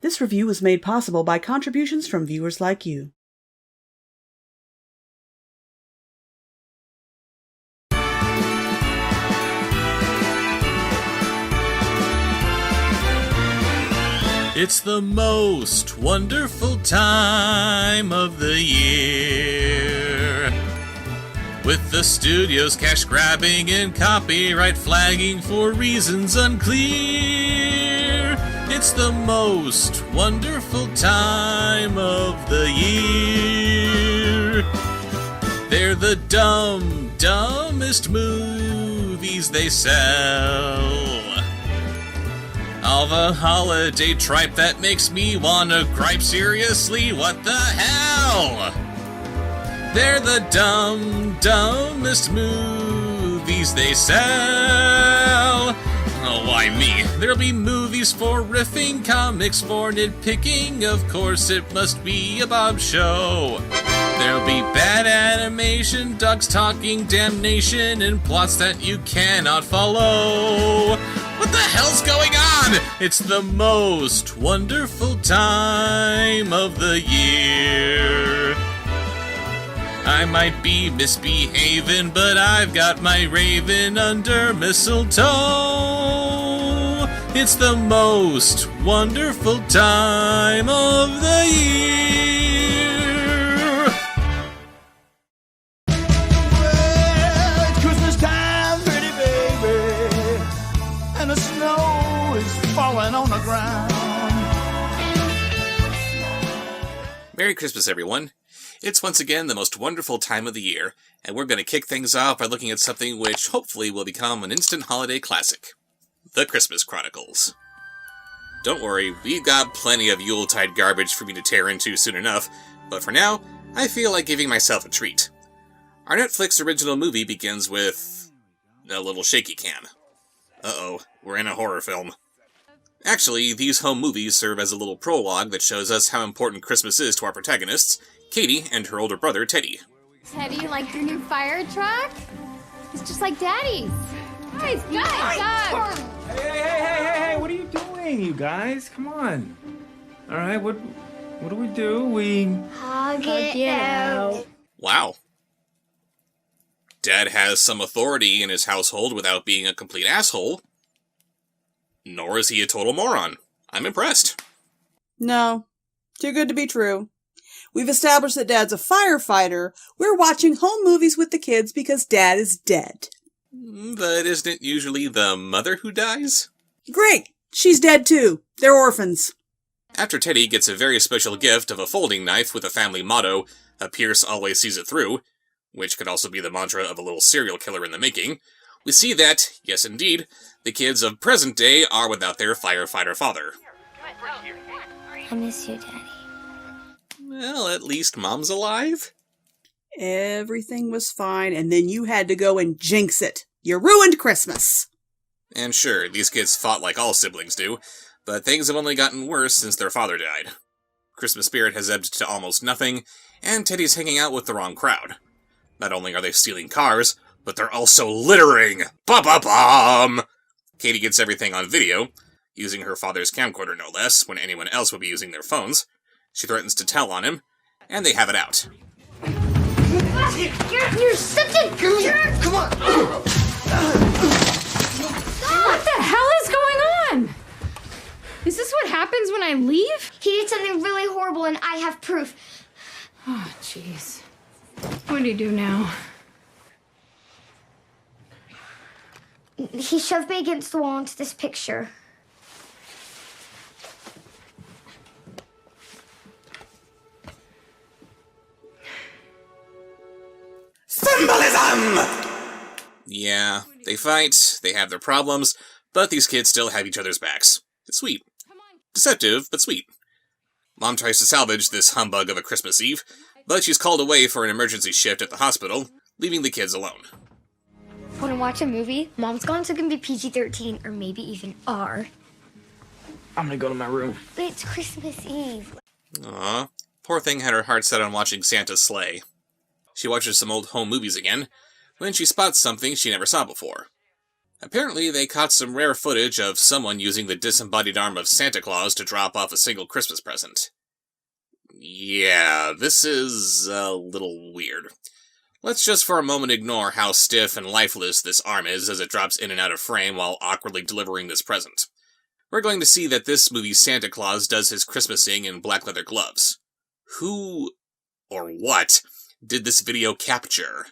This review was made possible by contributions from viewers like you. It's the most wonderful time of the year, with the studio's cash grabbing and copyright flagging for reasons unclear. It's the most wonderful time of the year. They're the dumbest movies they sell. All the holiday tripe that makes me wanna gripe. Seriously, what the hell? They're the dumbest movies they sell. Oh, why me? There'll be movies for riffing, comics for nitpicking. Of course, it must be a Bob show. There'll be bad animation, ducks talking damnation, and plots that you cannot follow. What the hell's going on? It's the most wonderful time of the year. I might be misbehaving, but I've got my raven under mistletoe. It's the most wonderful time of the year. Well, it's Christmas time, pretty baby, and the snow is falling on the ground. Merry Christmas, everyone. It's once again the most wonderful time of the year, and we're going to kick things off by looking at something which hopefully will become an instant holiday classic. The Christmas Chronicles. Don't worry, we've got plenty of Yuletide garbage for me to tear into soon enough, but for now, I feel like giving myself a treat. Our Netflix original movie begins with a little shaky cam. Uh-oh, we're in a horror film. Actually, these home movies serve as a little prologue that shows us how important Christmas is to our protagonists, Katie and her older brother, Teddy. Teddy, like your new fire truck? It's just like Daddy's. Guys, Doug! Hey, what are you doing, you guys? Come on. All right, what do we do? We Hug it out. Wow. Dad has some authority in his household without being a complete asshole. Nor is he a total moron. I'm impressed. No, too good to be true. We've established that Dad's a firefighter. We're watching home movies with the kids because Dad is dead. But isn't it usually the mother who dies? Great! She's dead too. They're orphans. After Teddy gets a very special gift of a folding knife with a family motto, "A Pierce always sees it through," which could also be the mantra of a little serial killer in the making, we see that, yes indeed, the kids of present day are without their firefighter father. I miss you, Daddy. Well, at least Mom's alive? Everything was fine, and then you had to go and jinx it. You ruined Christmas. And sure, these kids fought like all siblings do, but things have only gotten worse since their father died. Christmas spirit has ebbed to almost nothing, and Teddy's hanging out with the wrong crowd. Not only are they stealing cars, but they're also littering! Ba-ba-bum! Katie gets everything on video, using her father's camcorder no less, when anyone else would be using their phones. She threatens to tell on him, and they have it out. You're such a jerk! Come on! What the hell is going on? Is this what happens when I leave? He did something really horrible and I have proof. Oh, jeez. What do you do now? He shoved me against the wall into this picture. Symbolism! Yeah, they fight, they have their problems, but these kids still have each other's backs. It's sweet. Deceptive, but sweet. Mom tries to salvage this humbug of a Christmas Eve, but she's called away for an emergency shift at the hospital, leaving the kids alone. Want to watch a movie? Mom's gone, so it can be PG-13 or maybe even R. I'm gonna go to my room. But it's Christmas Eve. Aw, poor thing had her heart set on watching Santa's sleigh. She watches some old home movies again, when she spots something she never saw before. Apparently, they caught some rare footage of someone using the disembodied arm of Santa Claus to drop off a single Christmas present. Yeah, this is a little weird. Let's just for a moment ignore how stiff and lifeless this arm is as it drops in and out of frame while awkwardly delivering this present. We're going to see that this movie's Santa Claus does his Christmasing in black leather gloves. Who, or what, did this video capture?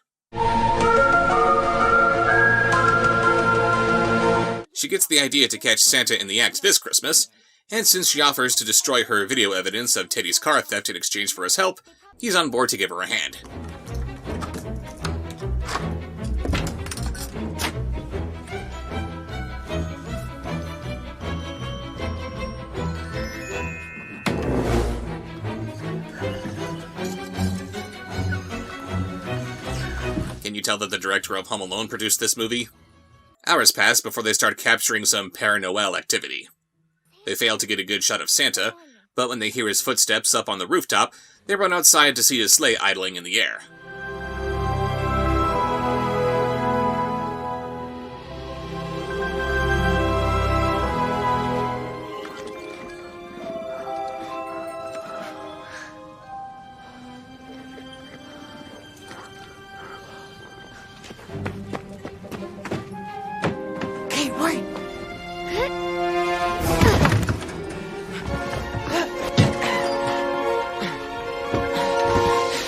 She gets the idea to catch Santa in the act this Christmas, and since she offers to destroy her video evidence of Teddy's car theft in exchange for his help, he's on board to give her a hand. Can you tell that the director of Home Alone produced this movie? Hours pass before they start capturing some Père activity. They fail to get a good shot of Santa, but when they hear his footsteps up on the rooftop, they run outside to see his sleigh idling in the air. Hey, wait!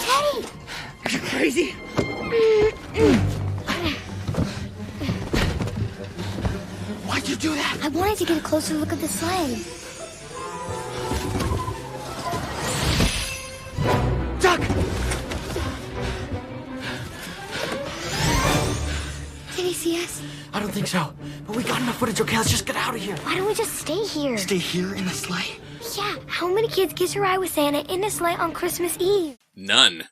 Teddy! Are you crazy? Why'd you do that? I wanted to get a closer look at the sleigh. Duck! Did he see us? I don't think so. But we got enough footage, okay? Let's just get out of here. Why don't we just stay here? Stay here in the sleigh? Yeah, how many kids get to ride with Santa in a sleigh on Christmas Eve? None.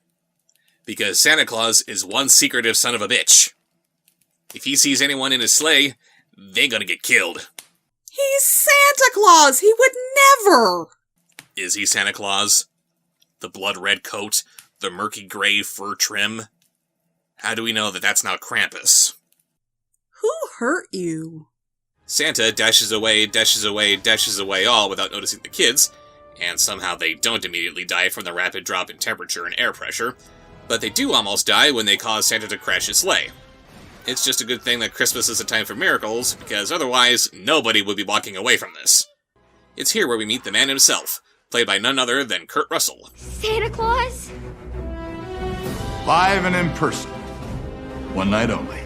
Because Santa Claus is one secretive son of a bitch. If he sees anyone in his sleigh, they're gonna get killed. He's Santa Claus! He would never! Is he Santa Claus? The blood-red coat, the murky gray fur trim? How do we know that that's not Krampus? Who hurt you? Santa dashes away all without noticing the kids, and somehow they don't immediately die from the rapid drop in temperature and air pressure, but they do almost die when they cause Santa to crash his sleigh. It's just a good thing that Christmas is a time for miracles, because otherwise, nobody would be walking away from this. It's here where we meet the man himself, played by none other than Kurt Russell. Santa Claus? Live and in person. One night only.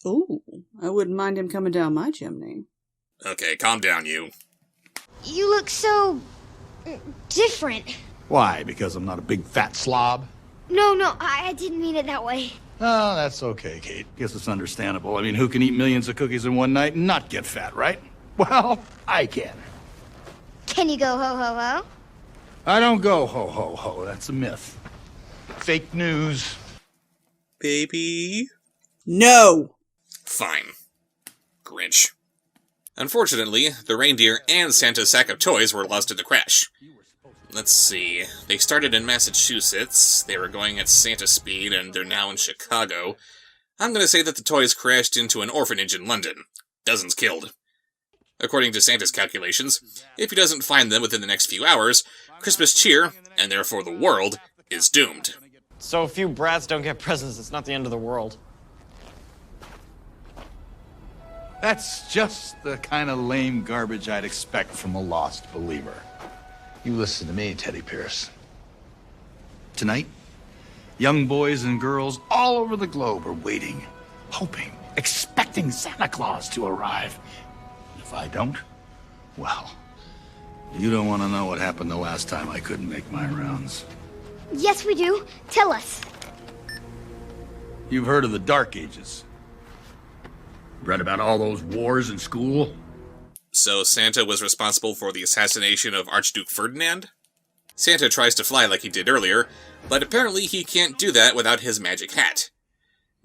Ooh, I wouldn't mind him coming down my chimney. Okay, calm down, you. You look so... different. Why? Because I'm not a big fat slob? No, I didn't mean it that way. Oh, that's okay, Kate. Guess it's understandable. I mean, who can eat millions of cookies in one night and not get fat, right? Well, I can. Can you go ho-ho-ho? I don't go ho-ho-ho. That's a myth. Fake news. Baby? No! Fine. Grinch. Unfortunately, the reindeer and Santa's sack of toys were lost in the crash. Let's see. They started in Massachusetts, they were going at Santa speed, and they're now in Chicago. I'm gonna say that the toys crashed into an orphanage in London. Dozens killed. According to Santa's calculations, if he doesn't find them within the next few hours, Christmas cheer, and therefore the world, is doomed. So if you brats don't get presents, it's not the end of the world. That's just the kind of lame garbage I'd expect from a lost believer. You listen to me, Teddy Pierce. Tonight, young boys and girls all over the globe are waiting, hoping, expecting Santa Claus to arrive. If I don't, well, you don't want to know what happened the last time I couldn't make my rounds. Yes, we do. Tell us. You've heard of the Dark Ages. Read about all those wars in school? So Santa was responsible for the assassination of Archduke Ferdinand? Santa tries to fly like he did earlier, but apparently he can't do that without his magic hat.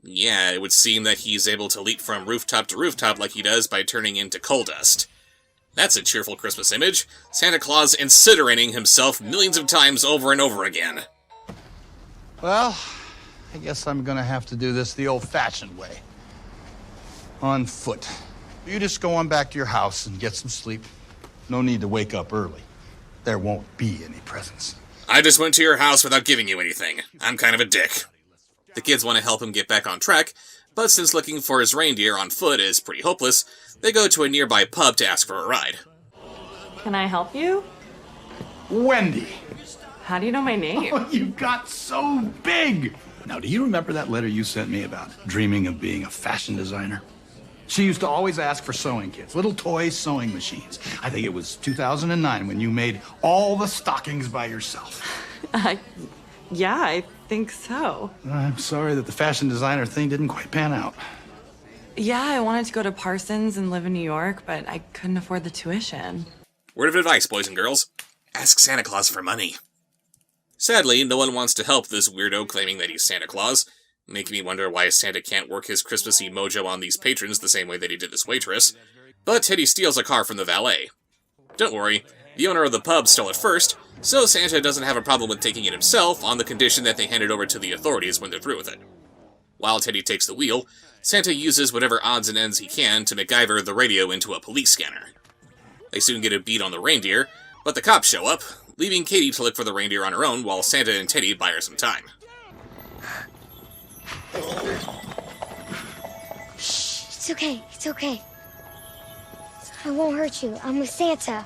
Yeah, it would seem that he's able to leap from rooftop to rooftop like he does by turning into coal dust. That's a cheerful Christmas image. Santa Claus incinerating himself millions of times over and over again. Well, I guess I'm gonna have to do this the old-fashioned way. on foot. You just go on back to your house and get some sleep. No need to wake up early. There won't be any presents. I just went to your house without giving you anything. I'm kind of a dick. The kids want to help him get back on track, but since looking for his reindeer on foot is pretty hopeless, they go to a nearby pub to ask for a ride. Can I help you? Wendy! How do you know my name? Oh, you got so big! Now, do you remember that letter you sent me about dreaming of being a fashion designer? She used to always ask for sewing kits, little toy sewing machines. I think it was 2009 when you made all the stockings by yourself. Yeah, I think so. I'm sorry that the fashion designer thing didn't quite pan out. Yeah, I wanted to go to Parsons and live in New York, but I couldn't afford the tuition. Word of advice, boys and girls. Ask Santa Claus for money. Sadly, no one wants to help this weirdo claiming that he's Santa Claus, making me wonder why Santa can't work his Christmassy mojo on these patrons the same way that he did this waitress. But Teddy steals a car from the valet. Don't worry, the owner of the pub stole it first, so Santa doesn't have a problem with taking it himself on the condition that they hand it over to the authorities when they're through with it. While Teddy takes the wheel, Santa uses whatever odds and ends he can to MacGyver the radio into a police scanner. They soon get a beat on the reindeer, but the cops show up, leaving Katie to look for the reindeer on her own while Santa and Teddy buy her some time. Shh, it's okay, it's okay. I won't hurt you. I'm with Santa.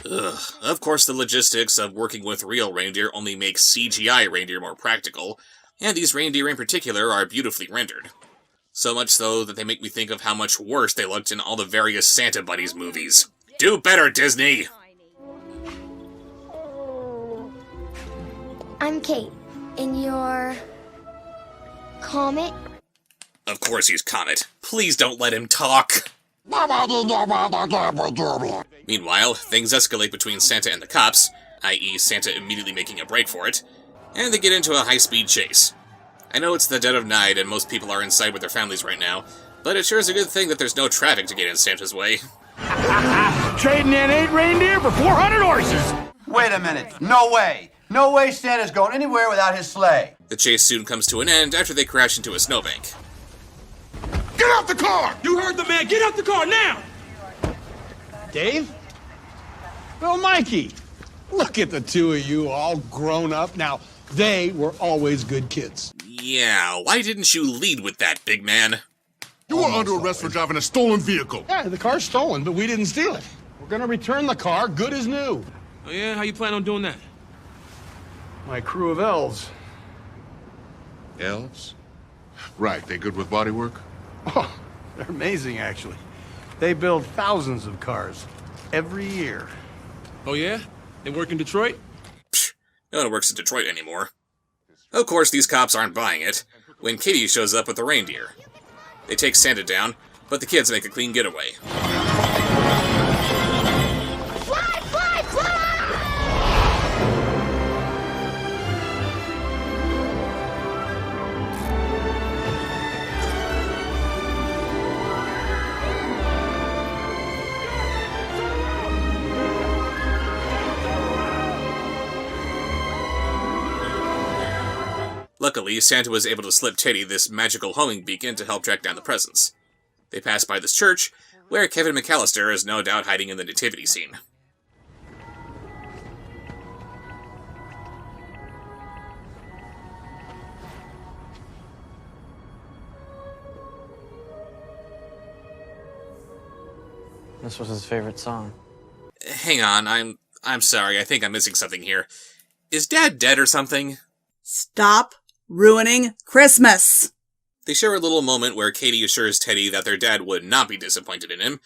Ugh. Of course, the logistics of working with real reindeer only make CGI reindeer more practical, and these reindeer in particular are beautifully rendered. So much so that they make me think of how much worse they looked in all the various Santa Buddies movies. Do better, Disney! I'm Kate, and you're... Comet? Of course he's Comet. Please don't let him talk! Meanwhile, things escalate between Santa and the cops, i.e. Santa immediately making a break for it, and they get into a high-speed chase. I know it's the dead of night and most people are inside with their families right now, but it sure is a good thing that there's no traffic to get in Santa's way. Trading in 8 reindeer for 400 horses! Wait a minute. No way. No way Santa's going anywhere without his sleigh. The chase soon comes to an end after they crash into a snowbank. Get out the car! You heard the man. Get out the car now! Dave? Well, Mikey, look at the two of you all grown up. Now, they were always good kids. Yeah, why didn't you lead with that, big man? You are under arrest for driving a stolen vehicle. Yeah, the car's stolen, but we didn't steal it. We're gonna return the car good as new. Oh yeah? How you plan on doing that? My crew of elves. Elves? Right, they good with bodywork? Oh, they're amazing, actually. They build thousands of cars every year. Oh yeah? They work in Detroit? Psh, no one works in Detroit anymore. Of course, these cops aren't buying it, when Katie shows up with the reindeer. They take Santa down, but the kids make a clean getaway. Fly, fly, fly! Luckily, Santa was able to slip Teddy this magical homing beacon to help track down the presents. They pass by this church, where Kevin McAllister is no doubt hiding in the nativity scene. This was his favorite song. Hang on, I'm sorry, I think I'm missing something here. Is Dad dead or something? Stop ruining Christmas! They share a little moment where Katie assures Teddy that their dad would not be disappointed in him,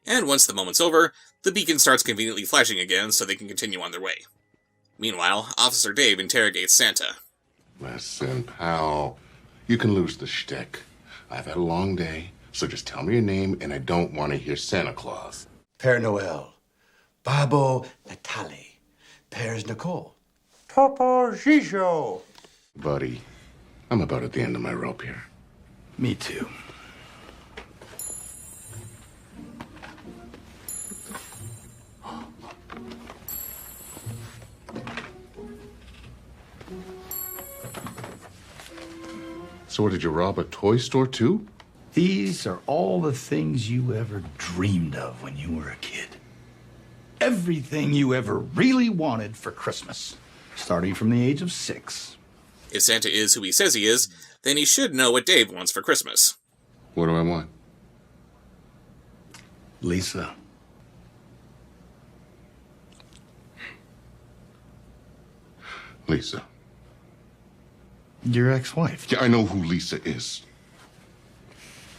and once the moment's over, the beacon starts conveniently flashing again so they can continue on their way. Meanwhile, Officer Dave interrogates Santa. Listen, pal, you can lose the shtick. I've had a long day, so just tell me your name and I don't want to hear Santa Claus. Père Noël. Babo Natale. Père Nicole. Papa Gijo. Buddy, I'm about at the end of my rope here. Me too. So what, did you rob a toy store too? These are all the things you ever dreamed of when you were a kid. Everything you ever really wanted for Christmas, starting from the age of 6. If Santa is who he says he is, then he should know what Dave wants for Christmas. What do I want? Lisa. Lisa. Your ex-wife. Yeah, I know who Lisa is.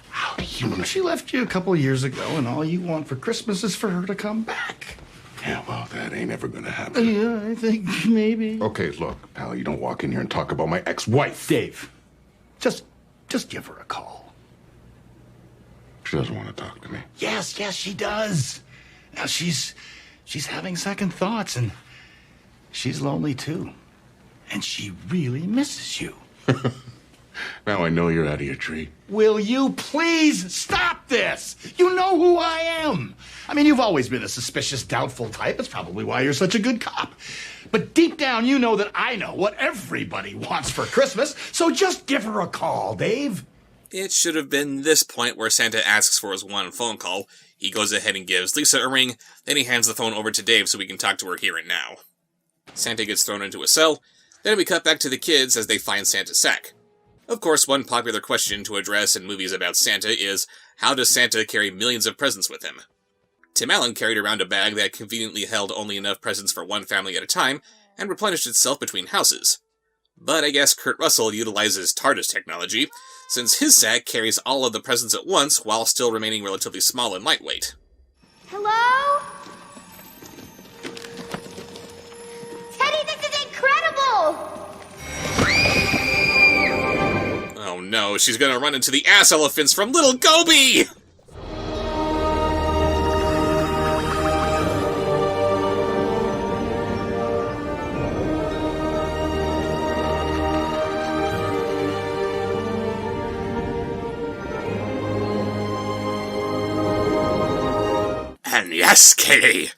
How do you know? She left you a couple of years ago, and all you want for Christmas is for her to come back. Yeah, well, that ain't ever gonna happen. Yeah, I think maybe. Okay, look, pal, you don't walk in here and talk about my ex-wife. Dave, just give her a call. She doesn't want to talk to me. Yes, she does. Now she's having second thoughts, and she's lonely too. And she really misses you. Now I know you're out of your tree. Will you please stop this? You know who I am. I mean, you've always been a suspicious, doubtful type. That's probably why you're such a good cop. But deep down, you know that I know what everybody wants for Christmas, so just give her a call, Dave. It should have been this point where Santa asks for his one phone call. He goes ahead and gives Lisa a ring, then he hands the phone over to Dave so we can talk to her here and now. Santa gets thrown into a cell, then we cut back to the kids as they find Santa's sack. Of course, one popular question to address in movies about Santa is, how does Santa carry millions of presents with him? Tim Allen carried around a bag that conveniently held only enough presents for one family at a time, and replenished itself between houses. But I guess Kurt Russell utilizes TARDIS technology, since his sack carries all of the presents at once while still remaining relatively small and lightweight. Hello? Teddy, this is incredible! Oh no, she's gonna run into the ass elephants from Little Goby! And yes, Kitty,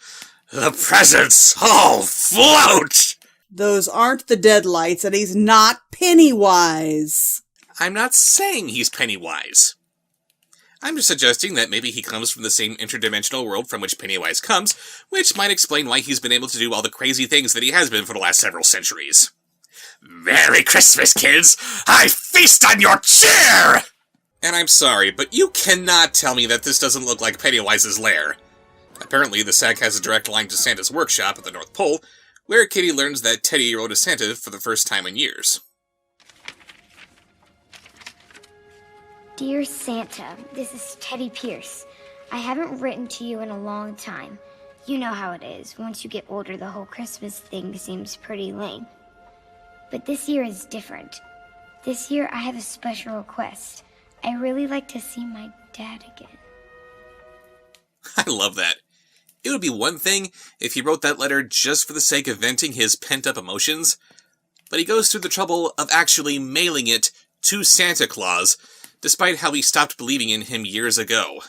the presents all float! Those aren't the deadlights, and he's not Pennywise. I'm not saying he's Pennywise. I'm just suggesting that maybe he comes from the same interdimensional world from which Pennywise comes, which might explain why he's been able to do all the crazy things that he has been for the last several centuries. Merry Christmas, kids! I feast on your cheer! And I'm sorry, but you cannot tell me that this doesn't look like Pennywise's lair. Apparently, the sack has a direct line to Santa's workshop at the North Pole, where Kitty learns that Teddy wrote to Santa for the first time in years. Dear Santa, this is Teddy Pierce. I haven't written to you in a long time. You know how it is. Once you get older, the whole Christmas thing seems pretty lame. But this year is different. This year, I have a special request. I really like to see my dad again. I love that. It would be one thing if he wrote that letter just for the sake of venting his pent-up emotions, but he goes through the trouble of actually mailing it to Santa Claus, despite how he stopped believing in him years ago.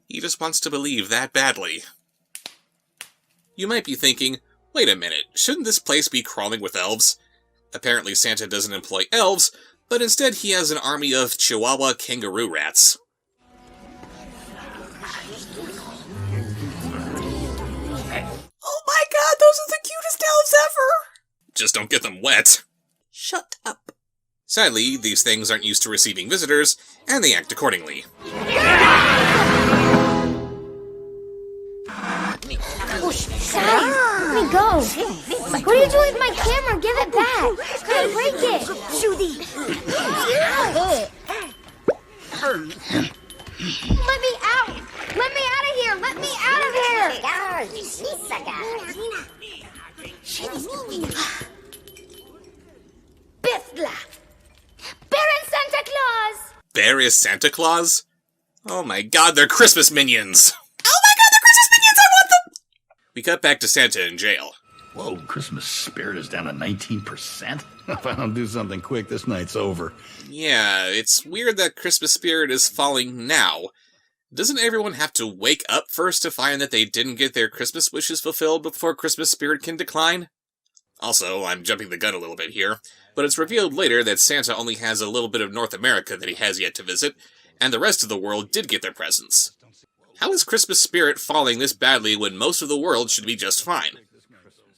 He just wants to believe that badly. You might be thinking, wait a minute, shouldn't this place be crawling with elves? Apparently Santa doesn't employ elves, but instead he has an army of Chihuahua kangaroo rats. Oh my god, those are the cutest elves ever! Just don't get them wet. Shut up. Sadly, these things aren't used to receiving visitors, and they act accordingly. Daddy, let me go. What are you doing with my camera? Give it back. It's gonna break it. Judy. Let me out. Let me out of here. Let me out of here. Bithla. Bear and Santa Claus. Bear is Santa Claus? Oh my god, they're Christmas minions! Oh my god, they're Christmas minions! I want them! We cut back to Santa in jail. Whoa, Christmas spirit is down to 19%? If I don't do something quick, this night's over. Yeah, it's weird that Christmas spirit is falling now. Doesn't everyone have to wake up first to find that they didn't get their Christmas wishes fulfilled before Christmas spirit can decline? Also, I'm jumping the gun a little bit here, but it's revealed later that Santa only has a little bit of North America that he has yet to visit, and the rest of the world did get their presents. How is Christmas spirit falling this badly when most of the world should be just fine?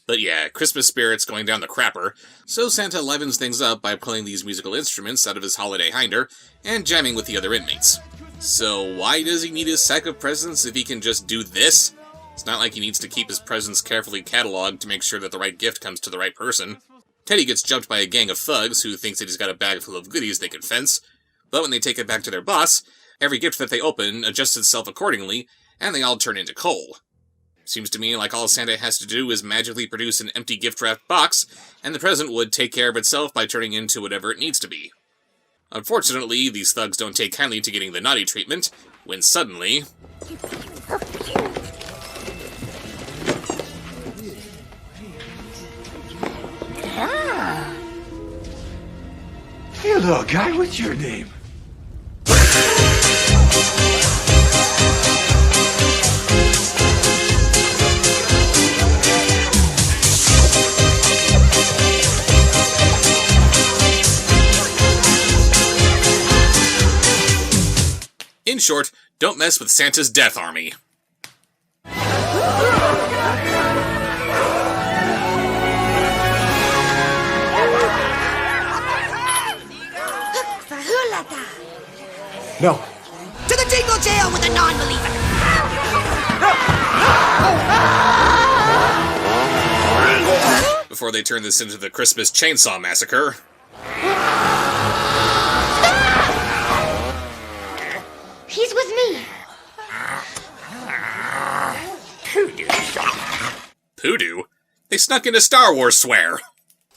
But yeah, Christmas spirit's going down the crapper, so Santa livens things up by pulling these musical instruments out of his holiday hinder and jamming with the other inmates. So why does he need his sack of presents if he can just do this? It's not like he needs to keep his presents carefully cataloged to make sure that the right gift comes to the right person. Teddy gets jumped by a gang of thugs who thinks that he's got a bag full of goodies they can fence, but when they take it back to their boss, every gift that they open adjusts itself accordingly, and they all turn into coal. Seems to me like all Santa has to do is magically produce an empty gift-wrapped box, and the present would take care of itself by turning into whatever it needs to be. Unfortunately, these thugs don't take kindly to getting the naughty treatment, when suddenly... Hey, little guy, what's your name? In short, don't mess with Santa's death army. No. To the Dingle Jail with a non-believer! Before they turn this into the Christmas Chainsaw Massacre. He's with me. Poodoo? They snuck into Star Wars swear.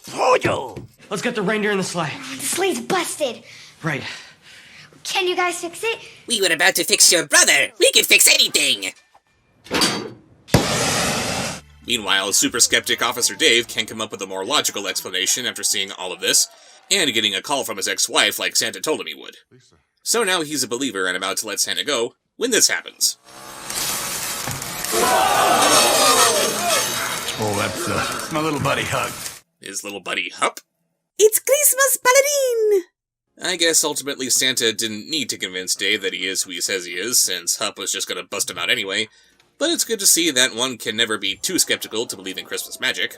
Voodoo! Let's get the reindeer in the sleigh. The sleigh's busted. Right. Can you guys fix it? We were about to fix your brother. We can fix anything. Meanwhile, super skeptic Officer Dave can't come up with a more logical explanation after seeing all of this, and getting a call from his ex-wife like Santa told him he would. So now he's a believer and about to let Santa go when this happens. Oh, that's my little buddy Hug. His little buddy Hup? It's Christmas, Paladin! I guess ultimately Santa didn't need to convince Dave that he is who he says he is, since Hup was just gonna bust him out anyway, but it's good to see that one can never be too skeptical to believe in Christmas magic.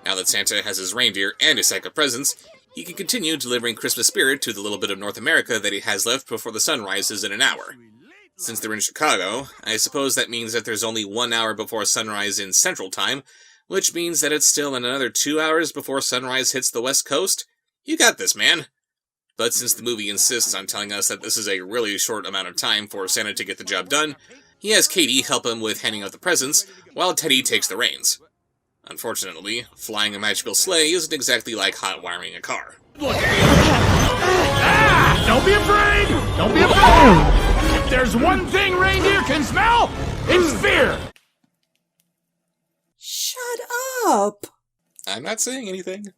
Now that Santa has his reindeer and his sack of presents, he can continue delivering Christmas spirit to the little bit of North America that he has left before the sun rises in an hour. Since they're in Chicago, I suppose that means that there's only 1 hour before sunrise in Central Time, which means that it's still another 2 hours before sunrise hits the West Coast. You got this, man! But since the movie insists on telling us that this is a really short amount of time for Santa to get the job done, he has Katie help him with handing out the presents, while Teddy takes the reins. Unfortunately, flying a magical sleigh isn't exactly like hot wiring a car. Ah! Don't be afraid! Don't be afraid! If there's one thing reindeer can smell, it's fear! Shut up! I'm not saying anything.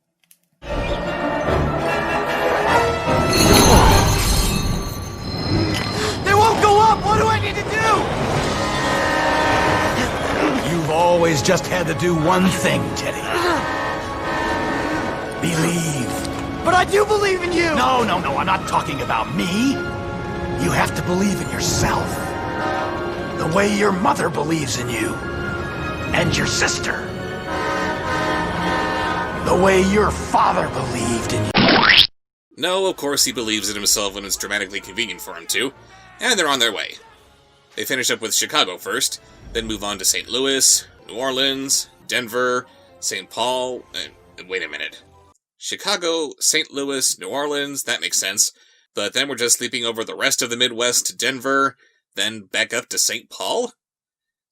They won't go up! What do I need to do? You've always just had to do one thing, Teddy. Believe. But I do believe in you! No, I'm not talking about me. You have to believe in yourself. The way your mother believes in you. And your sister. The way your father believed in you. No, of course he believes in himself when it's dramatically convenient for him to, and they're on their way. They finish up with Chicago first, then move on to St. Louis, New Orleans, Denver, St. Paul, wait a minute. Chicago, St. Louis, New Orleans, that makes sense, but then we're just sleeping over the rest of the Midwest to Denver, then back up to St. Paul?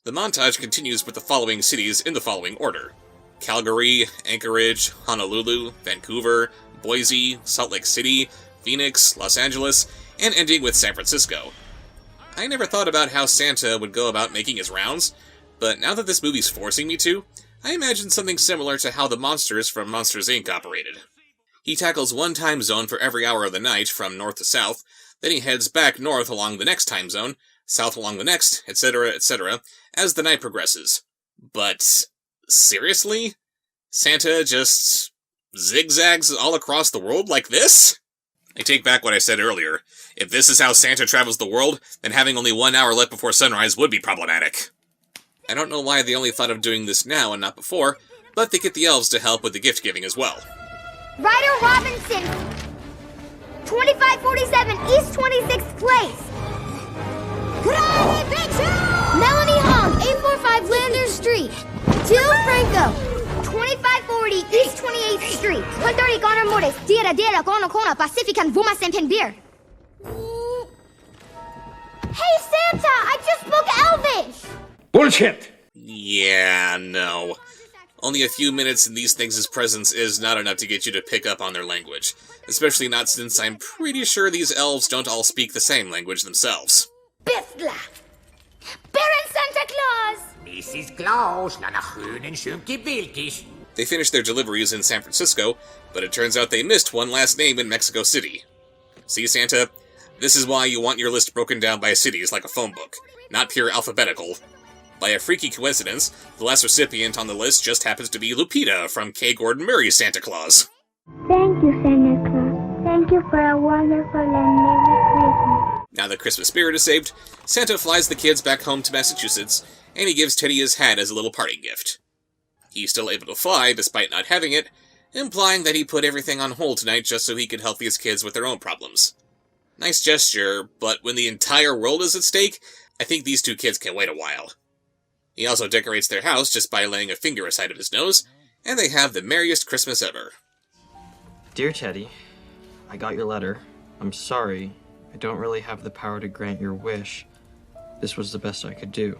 The montage continues with the following cities in the following order: Calgary, Anchorage, Honolulu, Vancouver, Boise, Salt Lake City, Phoenix, Los Angeles, and ending with San Francisco. I never thought about how Santa would go about making his rounds, but now that this movie's forcing me to, I imagine something similar to how the monsters from Monsters, Inc. operated. He tackles one time zone for every hour of the night from north to south, then he heads back north along the next time zone, south along the next, etc., as the night progresses. But seriously? Santa just Zigzags all across the world like this? I take back what I said earlier. If this is how Santa travels the world, then having only 1 hour left before sunrise would be problematic. I don't know why they only thought of doing this now and not before, but they get the elves to help with the gift-giving as well. Ryder Robinson, 2547 East 26th Place. Melanie Hong, 845 Landers Street. Jill Franco, 2540 East 28th Street. 130 Connor Mortis, Dira Kono Kona, Pacific and Vuma Santander. Hey Santa, I just spoke Elvish! Bullshit! Yeah, no. Only a few minutes in these things' presence is not enough to get you to pick up on their language. Especially not since I'm pretty sure these elves don't all speak the same language themselves. Bithla! Baron Santa Claus! Mrs. Claus, na schönen schönke Bildkisch. They finished their deliveries in San Francisco, but it turns out they missed one last name in Mexico City. See, Santa? This is why you want your list broken down by cities like a phone book, not pure alphabetical. By a freaky coincidence, the last recipient on the list just happens to be Lupita from K. Gordon Murray's Santa Claus. Thank you, Santa Claus. Thank you for a wonderful and Merry Christmas. Now that Christmas spirit is saved, Santa flies the kids back home to Massachusetts, and he gives Teddy his hat as a little parting gift. He's still able to fly, despite not having it, implying that he put everything on hold tonight just so he could help these kids with their own problems. Nice gesture, but when the entire world is at stake, I think these two kids can wait a while. He also decorates their house just by laying a finger aside of his nose, and they have the merriest Christmas ever. Dear Teddy, I got your letter. I'm sorry. I don't really have the power to grant your wish. This was the best I could do.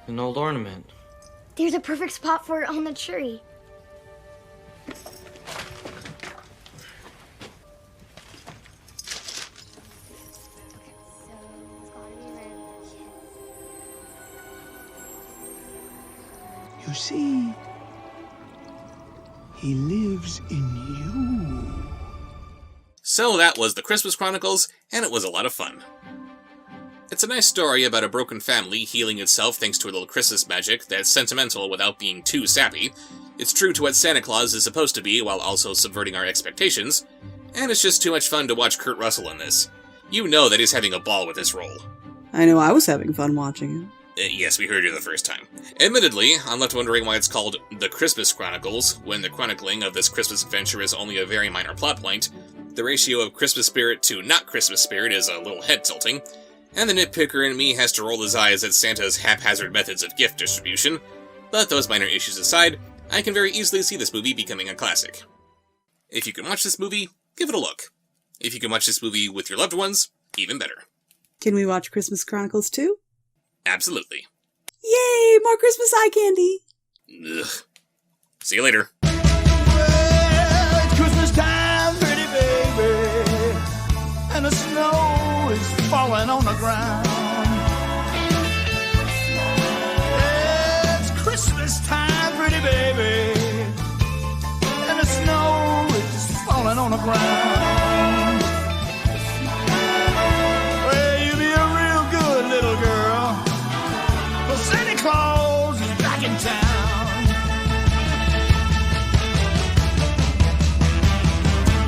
An old ornament. There's a perfect spot for it on the tree. You see, he lives in you. So that was the Christmas Chronicles, and it was a lot of fun. It's a nice story about a broken family healing itself thanks to a little Christmas magic that's sentimental without being too sappy. It's true to what Santa Claus is supposed to be while also subverting our expectations, and it's just too much fun to watch Kurt Russell in this. You know that he's having a ball with this role. I know I was having fun watching it. Yes, we heard you the first time. Admittedly, I'm left wondering why it's called The Christmas Chronicles, when the chronicling of this Christmas adventure is only a very minor plot point. The ratio of Christmas spirit to not Christmas spirit is a little head-tilting, and the nitpicker in me has to roll his eyes at Santa's haphazard methods of gift distribution. But those minor issues aside, I can very easily see this movie becoming a classic. If you can watch this movie, give it a look. If you can watch this movie with your loved ones, even better. Can we watch Christmas Chronicles too? Absolutely. Yay! More Christmas eye candy! Ugh. See you later. Well, it's Christmas time, pretty baby, and the snow is falling on the ground. It's Christmas time, pretty baby, and the snow is falling on the ground. Well, you be a real good little girl. Santa Claus is back in town.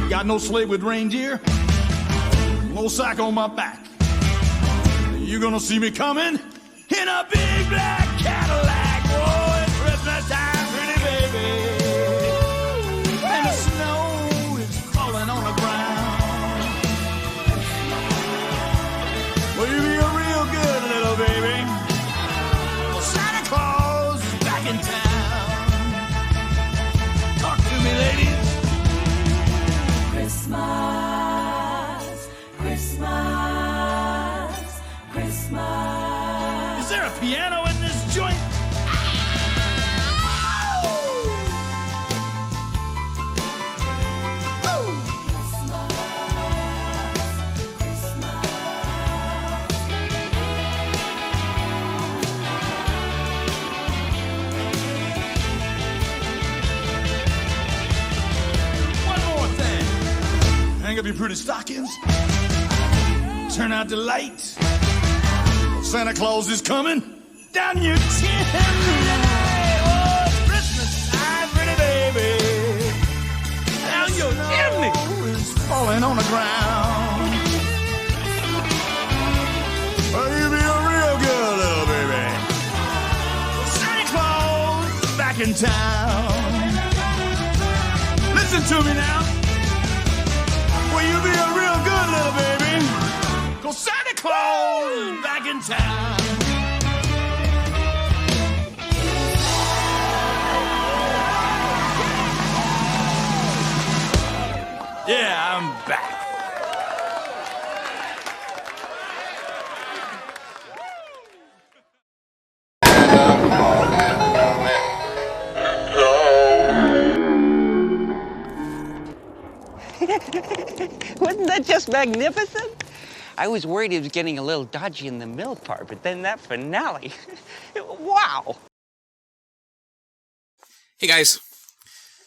Got no sleigh with reindeer, no sack on my back. You gonna see me coming in a big black Cadillac. Oh, it's Christmas time, pretty baby, and the snow is falling on the ground. Well, you be a real good little baby. Santa Claus is back in town. Talk to me, ladies. Christmas, Christmas, Christmas. Is there a piano in this joint? Hang up your pretty stockings. Turn out the lights. Santa Claus is coming down your chimney. Oh, it's Christmas time, pretty baby. Down your chimney is falling on the ground. Oh, you be a real good little baby. Santa Claus is back in town. Listen to me now. Will you be a real good little baby? 'Cause Santa Claus is back in town. Yeah, I'm back. Wasn't that just magnificent? I was worried he was getting a little dodgy in the milk part, but then that finale, wow. Hey guys,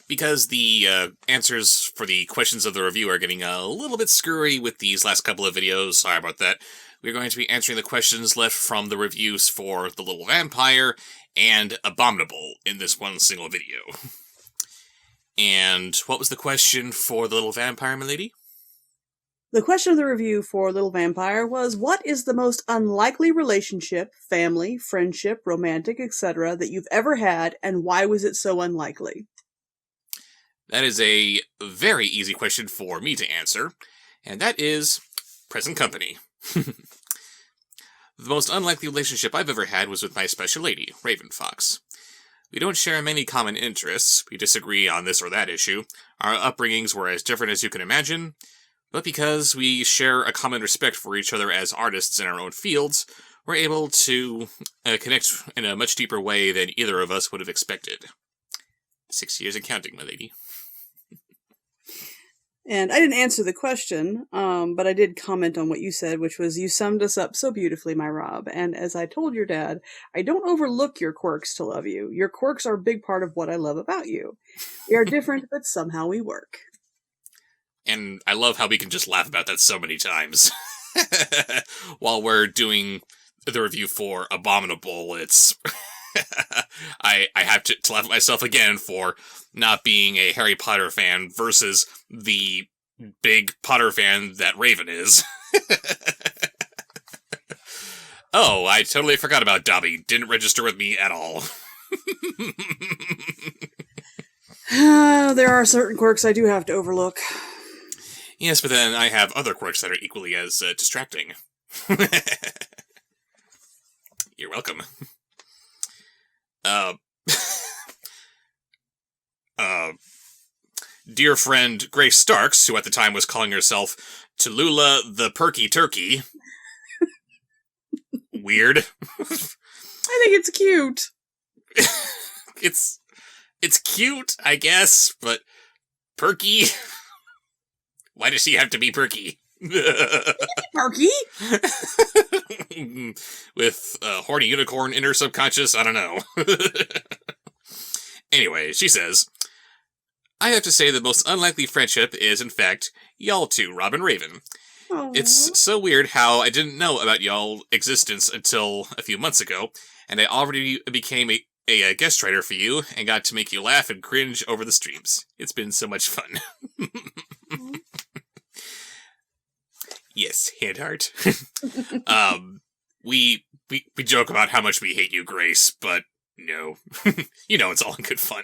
because the answers for the questions of the review are getting a little bit screwy with these last couple of videos, sorry about that, we're going to be answering the questions left from the reviews for The Little Vampire and Abominable in this one single video. And what was the question for The Little Vampire, milady? The question of the review for Little Vampire was, what is the most unlikely relationship, family, friendship, romantic, etc., that you've ever had, and why was it so unlikely? That is a very easy question for me to answer, and that is present company. The most unlikely relationship I've ever had was with my special lady, Raven Fox. We don't share many common interests, we disagree on this or that issue, our upbringings were as different as you can imagine, but because we share a common respect for each other as artists in our own fields, we're able to connect in a much deeper way than either of us would have expected. 6 years and counting, my lady. And I didn't answer the question, but I did comment on what you said, which was, you summed us up so beautifully, my Rob. And as I told your dad, I don't overlook your quirks to love you. Your quirks are a big part of what I love about you. We are different, but somehow we work. And I love how we can just laugh about that so many times. While we're doing the review for Abominable, it's... I have to laugh at myself again for not being a Harry Potter fan versus the big Potter fan that Raven is. Oh, I totally forgot about Dobby. Didn't register with me at all. There are certain quirks I do have to overlook. Yes, but then I have other quirks that are equally as distracting. You're welcome. Dear friend Grace Starks, who at the time was calling herself Tallulah the Perky Turkey. Weird. I think it's cute. It's cute, I guess, but perky? Why does she have to be perky? Perky? With a horny unicorn in her subconscious? I don't know. Anyway, she says, I have to say the most unlikely friendship is, in fact, y'all two, Rob and Raven. Aww. It's so weird how I didn't know about y'all existence until a few months ago, and I already became a guest writer for you, and got to make you laugh and cringe over the streams. It's been so much fun. Yes, hand heart. We joke about how much we hate you, Grace, but no. You know it's all in good fun.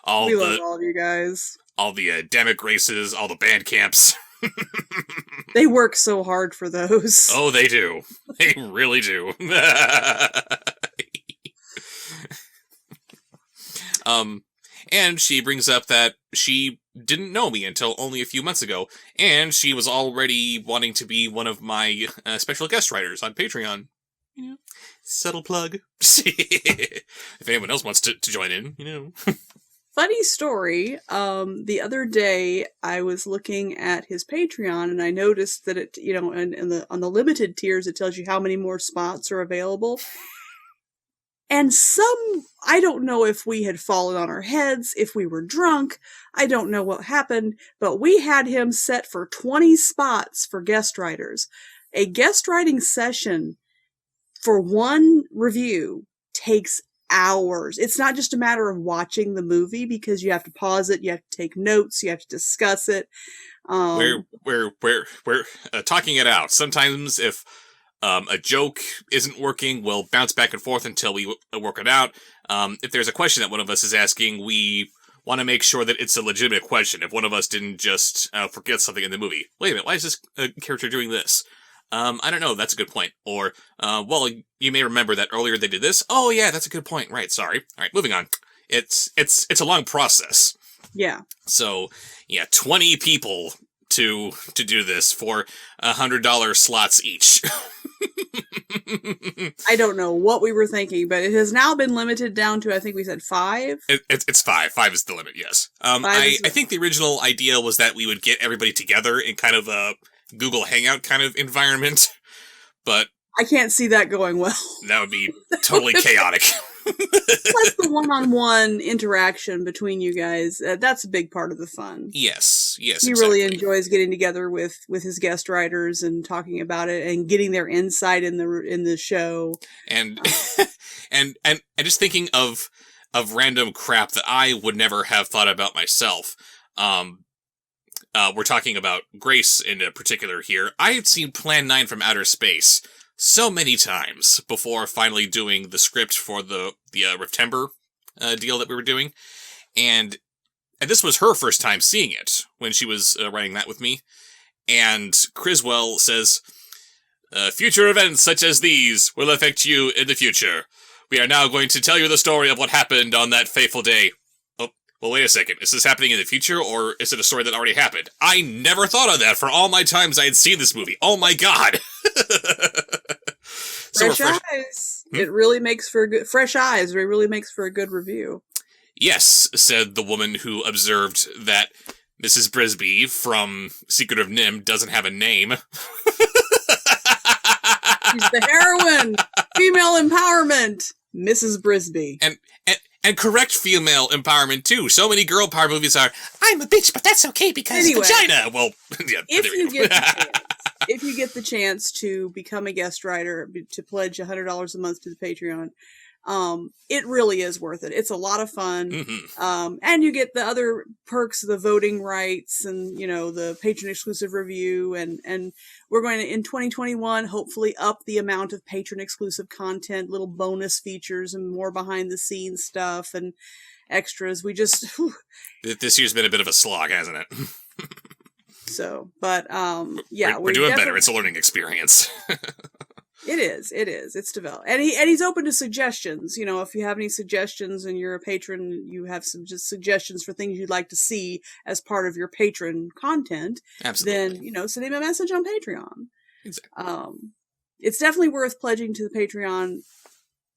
We love all of you guys. All the Demic races, all the band camps. They work so hard for those. Oh, they do. They really do. And she brings up that she didn't know me until only a few months ago, and she was already wanting to be one of my special guest writers on Patreon. You know, subtle plug. If anyone else wants to join in, you know. Funny story, the other day I was looking at his Patreon and I noticed that it, you know, on the limited tiers it tells you how many more spots are available. And I don't know if we had fallen on our heads, if we were drunk, I don't know what happened, but we had him set for 20 spots for guest writers. A guest writing session for one review takes hours. It's not just a matter of watching the movie, because you have to pause it, you have to take notes, you have to discuss it. We're talking it out. Sometimes if a joke isn't working, we'll bounce back and forth until we work it out. If there's a question that one of us is asking, we want to make sure that it's a legitimate question. If one of us didn't just forget something in the movie. Wait a minute, why is this character doing this? I don't know, that's a good point. Or, well, you may remember that earlier they did this. Oh yeah, that's a good point. Right, sorry. Alright, moving on. It's a long process. Yeah. So, yeah, 20 people to do this for $100 slots each. I don't know what we were thinking, but it has now been limited down to, I think we said 5? It's 5. 5 is the limit, yes. I think the original idea was that we would get everybody together in kind of a Google Hangout kind of environment, but I can't see that going well. That would be totally chaotic. Plus the one-on-one interaction between you guys, that's a big part of the fun. Yes, he exactly. really enjoys getting together with his guest writers and talking about it and getting their insight in the show. And and just thinking of random crap that I would never have thought about myself. We're talking about Grace in particular here. I had seen Plan 9 from Outer Space so many times before finally doing the script for the Riftember deal that we were doing. And this was her first time seeing it when she was writing that with me. And Criswell says, future events such as these will affect you in the future. We are now going to tell you the story of what happened on that fateful day. Oh, well, wait a second. Is this happening in the future, or is it a story that already happened? I never thought of that for all my times I had seen this movie. Oh my god! Fresh eyes. It really makes for a good... Fresh eyes. It really makes for a good review. Yes, said the woman who observed that Mrs. Brisby from Secret of Nim doesn't have a name. She's the heroine. Female empowerment. Mrs. Brisby. And correct female empowerment, too. So many girl power movies are, I'm a bitch, but that's okay because vagina. Well, yeah, if you get the chance to become a guest writer, to pledge $100 a month to the Patreon, it really is worth it. It's a lot of fun. Mm-hmm. And you get the other perks, the voting rights and, the patron exclusive review. And we're going to, in 2021, hopefully up the amount of patron exclusive content, little bonus features and more behind the scenes stuff and extras. We just, This year's been a bit of a slog, hasn't it? So, but, yeah. We're doing better. It's a learning experience. It is. It's developed. And he's open to suggestions. If you have any suggestions and you're a patron, you have some just suggestions for things you'd like to see as part of your patron content. Absolutely. Then, send him a message on Patreon. Exactly. It's definitely worth pledging to the Patreon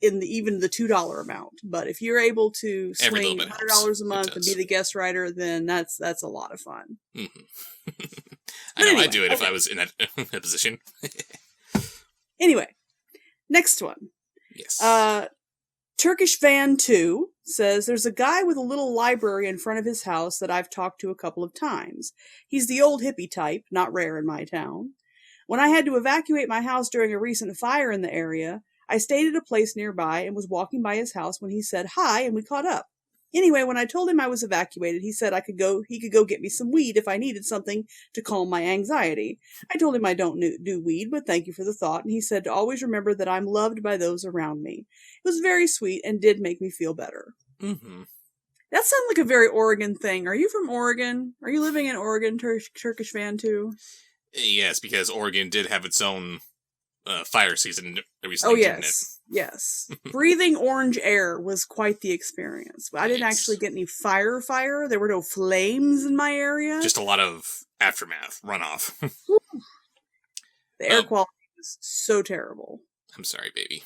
in even the $2 amount. But if you're able to swing $100 a month and be the guest writer, then that's a lot of fun. Mm-hmm. Anyway, I'd do it if I was in that position. Anyway, next one. Yes. Turkish Van 2 says, there's a guy with a little library in front of his house that I've talked to a couple of times. He's the old hippie type, not rare in my town. When I had to evacuate my house during a recent fire in the area, I stayed at a place nearby and was walking by his house when he said hi and we caught up. Anyway, when I told him I was evacuated, he said he could go get me some weed if I needed something to calm my anxiety. I told him I don't do weed, but thank you for the thought, and he said to always remember that I'm loved by those around me. It was very sweet and did make me feel better. Mm-hmm. That sounds like a very Oregon thing. Are you from Oregon? Are you living in Oregon, Turkish Van too? Yes, because Oregon did have its own fire season recently, didn't it? Yes. Breathing orange air was quite the experience. I didn't actually get any fire. There were no flames in my area. Just a lot of aftermath, runoff. The air quality was so terrible. I'm sorry, baby.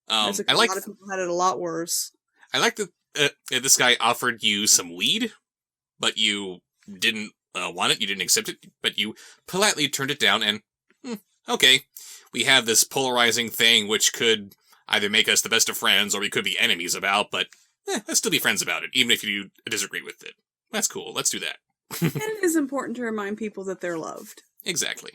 A lot of people had it a lot worse. I like that this guy offered you some weed, but you didn't want it, you didn't accept it, but you politely turned it down and, okay. We have this polarizing thing which could either make us the best of friends or we could be enemies about, but let's still be friends about it, even if you disagree with it. That's cool. Let's do that. And it is important to remind people that they're loved. Exactly.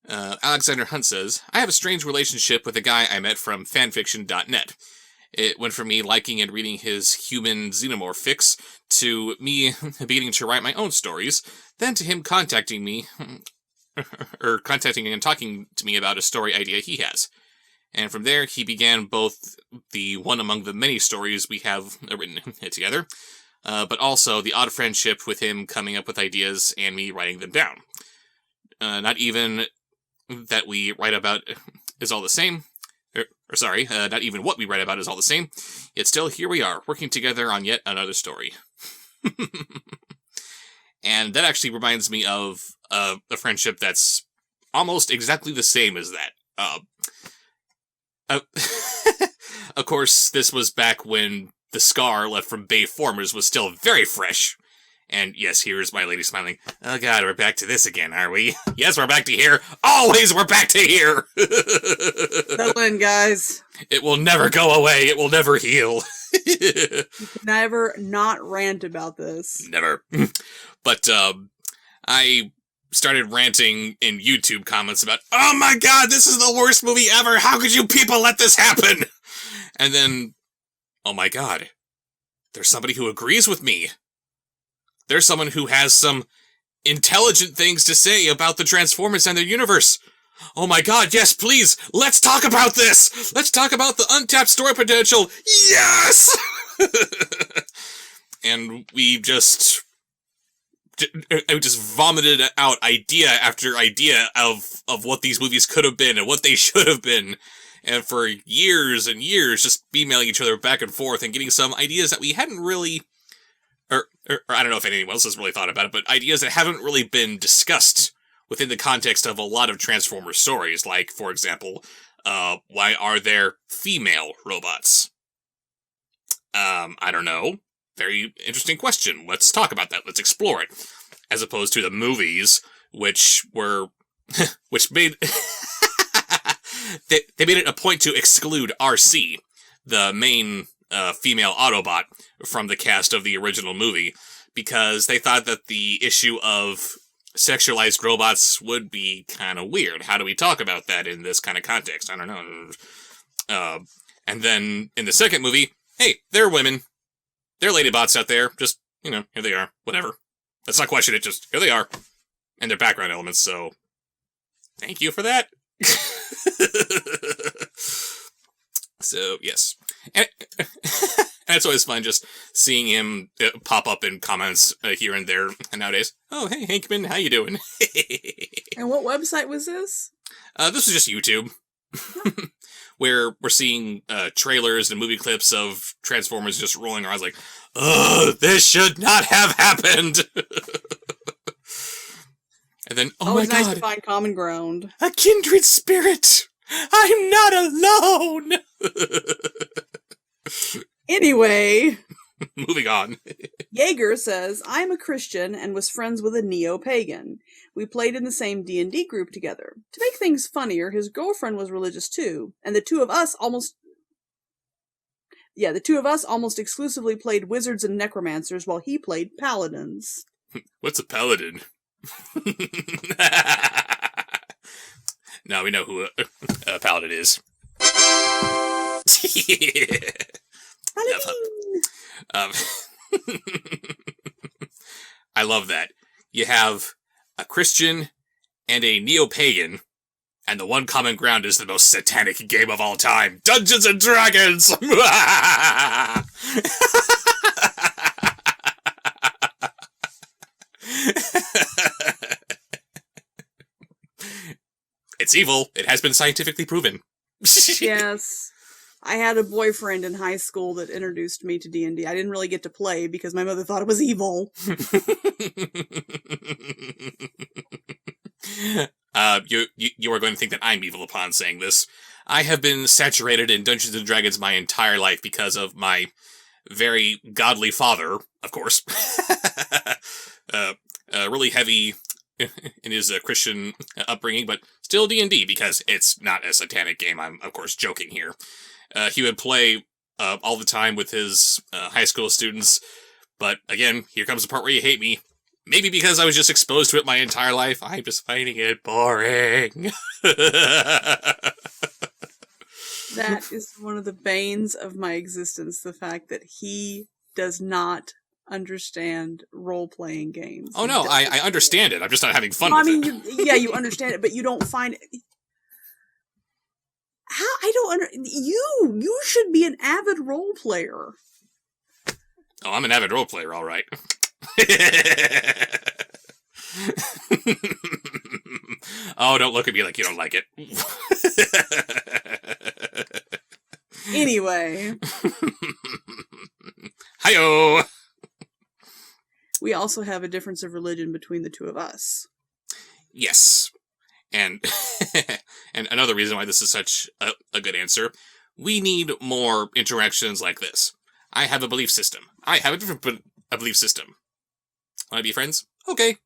Alexander Hunt says, I have a strange relationship with a guy I met from fanfiction.net. It went from me liking and reading his human xenomorph fics to me beginning to write my own stories, then to him contacting me, or contacting and talking to me about a story idea he has. And from there, he began both the one among the many stories we have written together, but also the odd friendship with him coming up with ideas and me writing them down. Not even that we write about is all the same. Not even what we write about is all the same. Yet still, here we are, working together on yet another story. And that actually reminds me of a friendship that's almost exactly the same as that. Of course, this was back when the scar left from Bay Formers was still very fresh. And yes, here's my lady smiling. Oh god, we're back to this again, are we? Yes, we're back to here. Always we're back to here! Settle in, guys. It will never go away. It will never heal. Never not rant about this. Never. But, I started ranting in YouTube comments about, oh my god, this is the worst movie ever! How could you people let this happen? And then, oh my god, there's somebody who agrees with me. There's someone who has some intelligent things to say about the Transformers and their universe. Oh my god, yes, please, let's talk about this! Let's talk about the untapped story potential! Yes! And we just vomited out idea after idea of what these movies could have been and what they should have been. And for years and years, just emailing each other back and forth and getting some ideas that we hadn't really... Or I don't know if anyone else has really thought about it, but ideas that haven't really been discussed within the context of a lot of Transformers stories. Like, for example, why are there female robots? I don't know. Very interesting question. Let's talk about that. Let's explore it. As opposed to the movies, which were... which made... they made it a point to exclude RC, the main female Autobot, from the cast of the original movie, because they thought that the issue of sexualized robots would be kind of weird. How do we talk about that in this kind of context? I don't know. And then in the second movie, hey, they're women. They're ladybots out there. Just, here they are. Whatever. Let's not question it. Just, here they are. And their background elements, so thank you for that. So, yes. And it's always fun just seeing him pop up in comments here and there nowadays. Oh, hey, Hankman, how you doing? And what website was this? This was just YouTube. Where we're seeing trailers and movie clips of Transformers just rolling around like, oh, this should not have happened! And then, oh always my god. Nice to find common ground. A kindred spirit! I'm not alone! Anyway. Moving on. Jaeger says, I'm a Christian and was friends with a neo-pagan. We played in the same D&D group together. To make things funnier, his girlfriend was religious too, and the two of us almost exclusively played wizards and necromancers while he played paladins. What's a paladin? Now we know who a paladin is. I love that. You have a Christian and a neo-pagan, and the one common ground is the most satanic game of all time, Dungeons and Dragons! It's evil. It has been scientifically proven. Yes. I had a boyfriend in high school that introduced me to D&D. I didn't really get to play because my mother thought it was evil. You are going to think that I'm evil upon saying this. I have been saturated in Dungeons and Dragons my entire life because of my very godly father, of course. Really heavy in his Christian upbringing, but still D&D because it's not a satanic game. I'm, of course, joking here. He would play all the time with his high school students, but again, here comes the part where you hate me. Maybe because I was just exposed to it my entire life, I'm just finding it boring. That is one of the banes of my existence, the fact that he does not understand role-playing games. Oh no, I understand it. I'm just not having fun with it. You understand it, but you don't find it. How? I don't you should be an avid role player. Oh, I'm an avid role player, all right. Oh, don't look at me like you don't like it. Anyway. Hi-yo! We also have a difference of religion between the two of us. Yes. And and another reason why this is such a good answer, we need more interactions like this. I have a belief system. I have a different belief system. Want to be friends? Okay.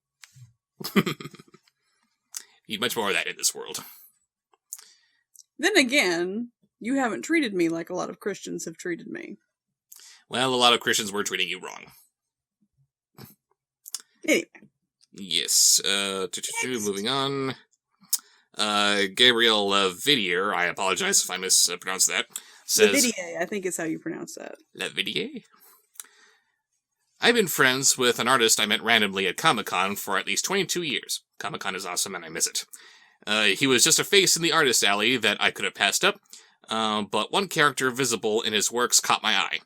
Need much more of that in this world. Then again, you haven't treated me like a lot of Christians have treated me. Well, a lot of Christians were treating you wrong. Anyway. Yes. Moving on. Gabriel Vidier, I apologize if I mispronounced that, says... Vidier, I think is how you pronounce that. La Vidier? I've been friends with an artist I met randomly at Comic-Con for at least 22 years. Comic-Con is awesome and I miss it. He was just a face in the artist alley that I could have passed up, but one character visible in his works caught my eye.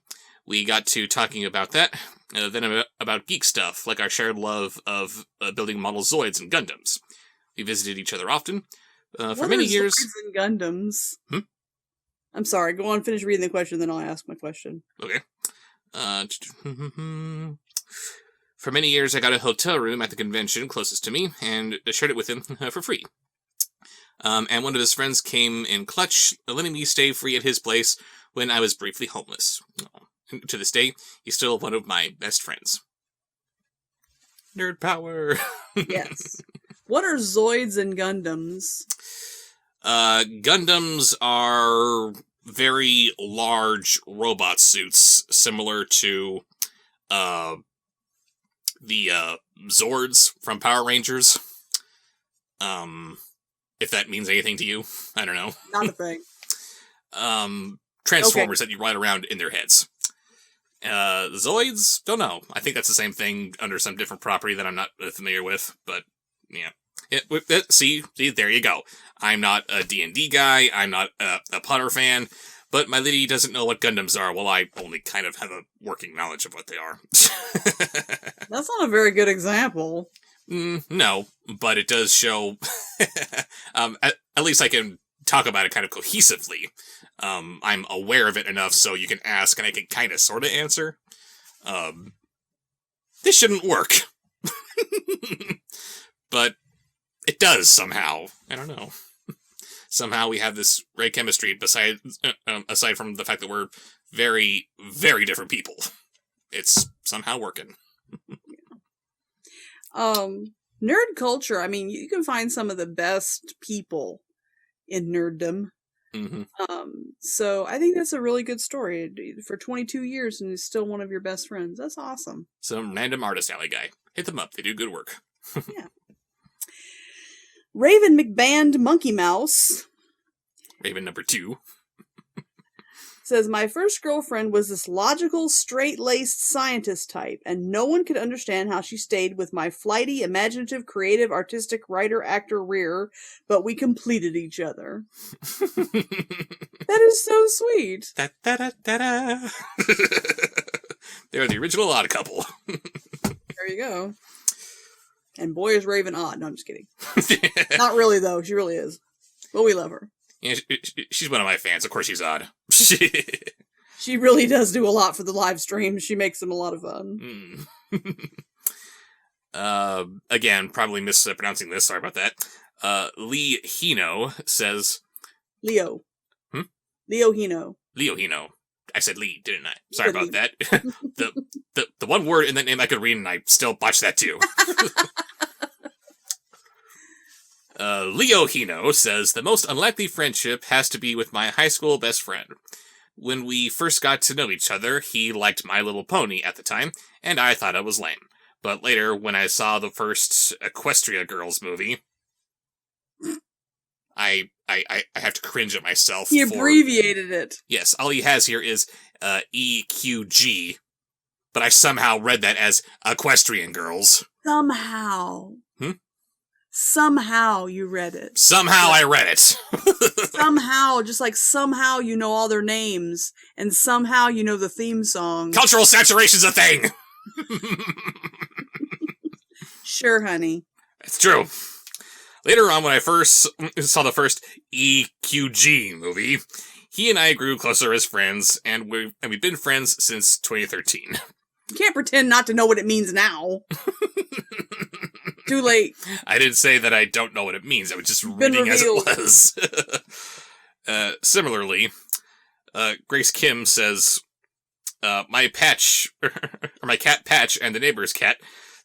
We got to talking about that, then about geek stuff, like our shared love of building model Zoids and Gundams. We visited each other often. For many years... Zoids and Gundams? I'm sorry, go on, finish reading the question, then I'll ask my question. Okay. For many years, I got a hotel room at the convention closest to me, and shared it with him for free. And one of his friends came in clutch, letting me stay free at his place when I was briefly homeless. To this day, he's still one of my best friends. Nerd power! Yes. What are Zoids and Gundams? Gundams are very large robot suits, similar to the Zords from Power Rangers. If that means anything to you, I don't know. Not a thing. Transformers that you ride around in their heads. Zoids? Don't know. I think that's the same thing under some different property that I'm not familiar with, but yeah. See, there you go. I'm not a D&D guy, I'm not a Potter fan, but my lady doesn't know what Gundams are, while I only kind of have a working knowledge of what they are. That's not a very good example. No, but it does show... at least I can talk about it kind of cohesively. I'm aware of it enough so you can ask and I can kind of sort of answer. This shouldn't work. But it does somehow. I don't know. Somehow we have this great chemistry aside from the fact that we're very, very different people. It's somehow working. Nerd culture, I mean, you can find some of the best people in nerddom. Mm-hmm. So I think that's a really good story. For 22 years and he's still one of your best friends. That's awesome. Some random artist alley guy. Hit them up. They do good work. Yeah. Raven McBand Monkey Mouse. Raven number 2. Says, my first girlfriend was this logical, straight-laced scientist type, and no one could understand how she stayed with my flighty, imaginative, creative, artistic writer-actor rear, but we completed each other. That is so sweet. Da-da-da-da-da. They're the original odd couple. There you go. And boy is Raven odd. No, I'm just kidding. Not really, though. She really is. But we love her. Yeah, she's one of my fans. Of course she's odd. She really does do a lot for the live streams. She makes them a lot of fun. Again, probably mispronouncing this. Sorry about that. Lee Hino says... Leo. Leo Hino. Leo Hino. I said Lee, didn't I? Sorry about that. the one word in that name I could read, and I still botched that too. Leo Hino says, the most unlikely friendship has to be with my high school best friend. When we first got to know each other, he liked My Little Pony at the time, and I thought it was lame. But later, when I saw the first Equestria Girls movie, I have to cringe at myself. He abbreviated it. Yes, all he has here is EQG, but I somehow read that as Equestrian Girls. Somehow. Somehow you read it. Somehow I read it. Somehow, just like somehow you know all their names, and somehow you know the theme song. Cultural saturation's a thing! Sure, honey. It's true. Later on, when I first saw the first EQG movie, he and I grew closer as friends, and we've been friends since 2013. You can't pretend not to know what it means now. Too late. I didn't say that I don't know what it means. I was just reading as it was. Similarly, Grace Kim says, my cat Patch and the neighbor's cat,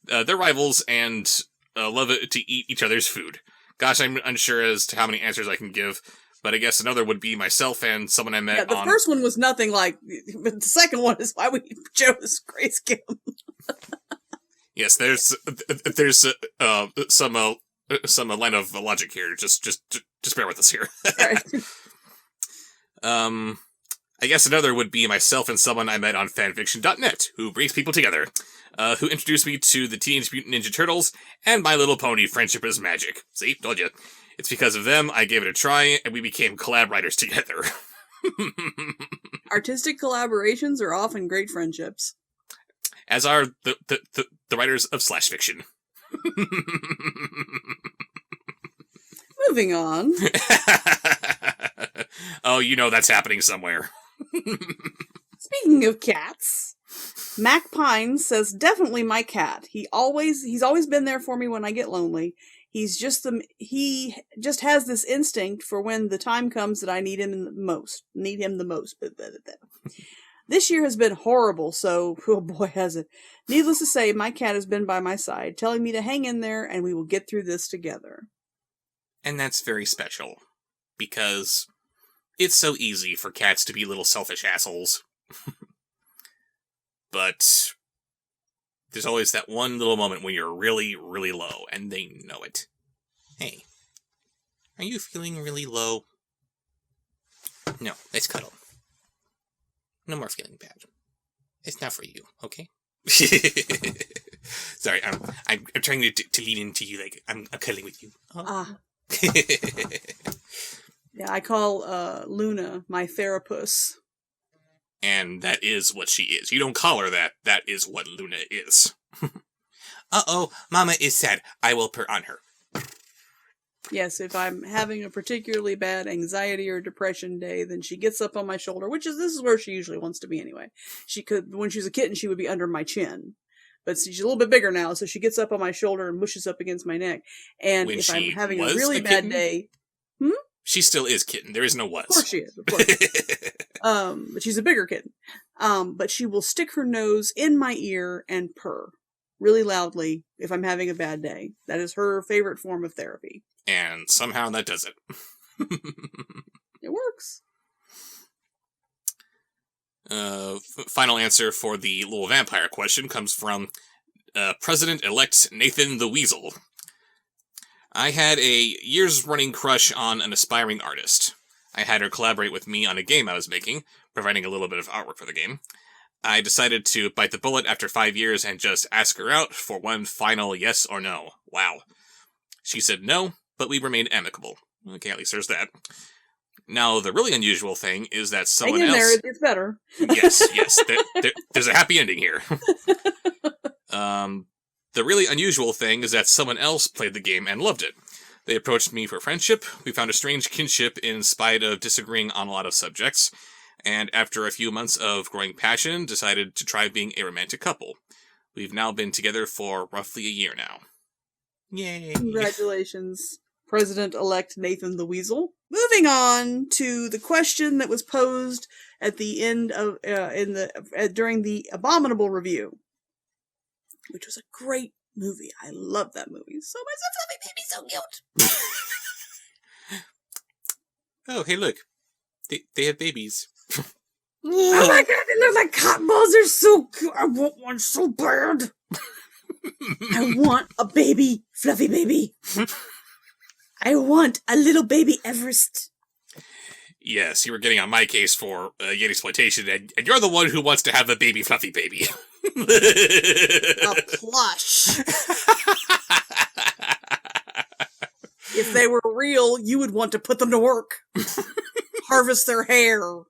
they're rivals and love to eat each other's food. Gosh, I'm unsure as to how many answers I can give, but I guess another would be myself and someone I met the first one was nothing like, but the second one is why we chose Grace Kim. Yes, there's some line of logic here. Just bear with us here. Right. I guess another would be myself and someone I met on fanfiction.net, who brings people together, who introduced me to the Teenage Mutant Ninja Turtles and My Little Pony: Friendship is Magic. See, told you. It's because of them I gave it a try, and we became collab writers together. Artistic collaborations are often great friendships. As are the writers of slash fiction. Moving on. Oh, you know that's happening somewhere. Speaking of cats, Mac Pine says, definitely my cat. He's always been there for me when I get lonely. He just has this instinct for when the time comes that I need him the most. This year has been horrible, so, oh boy, has it. Needless to say, my cat has been by my side, telling me to hang in there, and we will get through this together. And that's very special, because it's so easy for cats to be little selfish assholes. But there's always that one little moment when you're really, really low, and they know it. Hey, are you feeling really low? No, let's cuddle. No more feeling bad. It's not for you, okay? Sorry, I'm trying to lean into you like I'm cuddling with you. Oh. Yeah, I call Luna my therapist. And that is what she is. You don't call her that. That is what Luna is. Uh-oh, Mama is sad. I will purr on her. Yes, if I'm having a particularly bad anxiety or depression day, then she gets up on my shoulder, this is where she usually wants to be anyway. When she was a kitten, she would be under my chin. But she's a little bit bigger now, so she gets up on my shoulder and mushes up against my neck. And when if I'm having a really bad day... She still is kitten. There is no was. Of course she is. Of course. But she's a bigger kitten. But she will stick her nose in my ear and purr really loudly if I'm having a bad day. That is her favorite form of therapy. And somehow that does it. It works. Final answer for the little vampire question comes from President-elect Nathan the Weasel. I had a years-running crush on an aspiring artist. I had her collaborate with me on a game I was making, providing a little bit of artwork for the game. I decided to bite the bullet after 5 years and just ask her out for one final yes or no. Wow. She said no, but we remained amicable. Okay, at least there's that. Now, the really unusual thing is that someone else... there, it's better. Yes. There's a happy ending here. The really unusual thing is that someone else played the game and loved it. They approached me for friendship, we found a strange kinship in spite of disagreeing on a lot of subjects, and after a few months of growing passion, decided to try being a romantic couple. We've now been together for roughly a year now. Yay! Congratulations, President-elect Nathan the Weasel. Moving on to the question that was posed at the end of during the Abominable review, which was a great movie. I love that movie so much. That fluffy baby's so cute. Oh, hey, look, they have babies. Oh my god, they look like cotton balls. They're so cute. I want one so bad. I want a baby, fluffy baby. I want a little baby Everest. Yes, you were getting on my case for Yeti exploitation, and you're the one who wants to have a baby fluffy baby. A plush. If they were real, you would want to put them to work. Harvest their hair.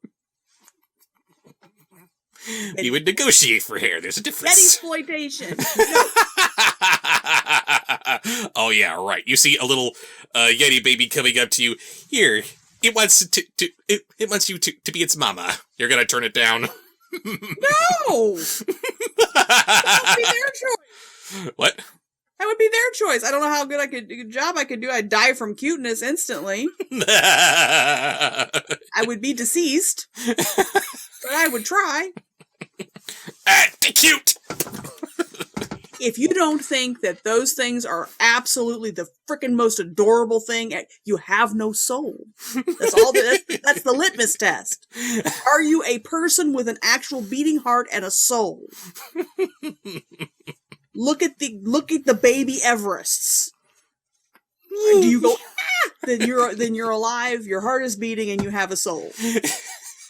We would negotiate for hair. There's a difference. Yeti exploitation. Oh yeah, right. You see a little Yeti baby coming up to you. Here, it wants it wants you to be its mama. You're gonna turn it down. No. That would be their choice. What? That would be their choice. I don't know how good job I could do. I'd die from cuteness instantly. I would be deceased, but I would try. Be cute. If you don't think that those things are absolutely the frickin' most adorable thing, you have no soul. That's all. That's the litmus test. Are you a person with an actual beating heart and a soul? Look at the baby Everests. Do you go? Ah! Then you're alive. Your heart is beating, and you have a soul.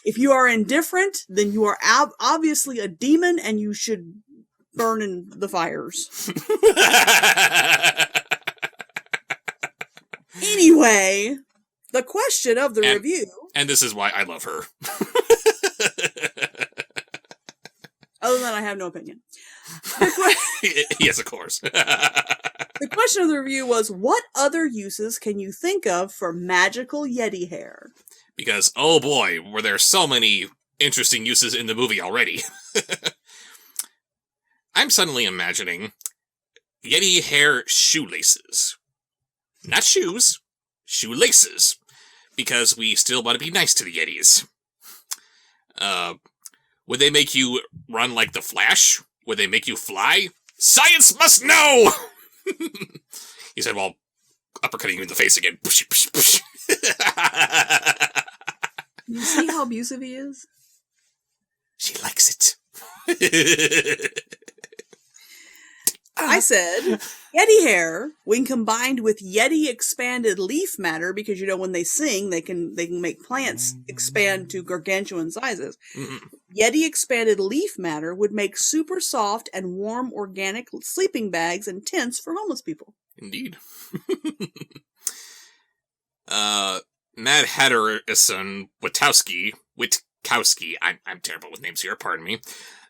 If you are indifferent, then you are obviously a demon, and you should burn in the fires. Anyway, the question of the review. And this is why I love her. Other than that, I have no opinion. Yes, of course. The question of the review was, what other uses can you think of for magical Yeti hair? Because, oh boy, were there so many interesting uses in the movie already. I'm suddenly imagining Yeti hair shoelaces. Not shoes, shoelaces. Because we still want to be nice to the Yetis. Would they make you run like the Flash? Would they make you fly? Science must know! He said, well, uppercutting you in the face again. You see how abusive he is? She likes it. I said, Yeti hair, when combined with Yeti expanded leaf matter, because when they sing, they can make plants expand to gargantuan sizes. Yeti expanded leaf matter would make super soft and warm organic sleeping bags and tents for homeless people. Indeed. Mad Hatterison Witkowski, I'm terrible with names here, pardon me,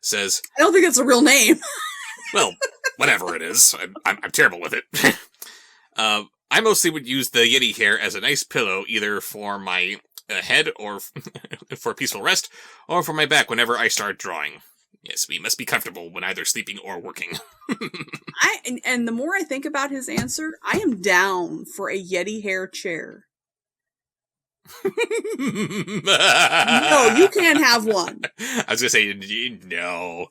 says, I don't think it's a real name. Well, whatever it is, I'm terrible with it. I mostly would use the Yeti hair as a nice pillow, either for my head or for peaceful rest, or for my back whenever I start drawing. Yes, we must be comfortable when either sleeping or working. And the more I think about his answer, I am down for a Yeti hair chair. No, you can't have one. I was going to say, no.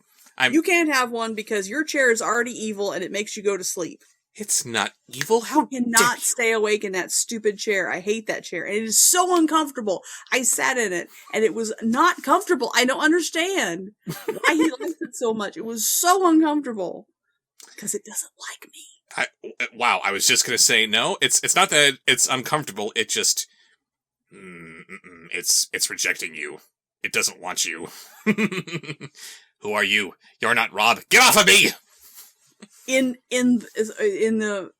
You can't have one because your chair is already evil and it makes you go to sleep. It's not evil. How you cannot stay awake in that stupid chair. I hate that chair. And it is so uncomfortable. I sat in it and it was not comfortable. I don't understand why he likes it so much. It was so uncomfortable because it doesn't like me. Wow, I was just going to say, no, it's not that it's uncomfortable. It just, it's rejecting you. It doesn't want you. Who are you? You're not Rob. Get off of me! In the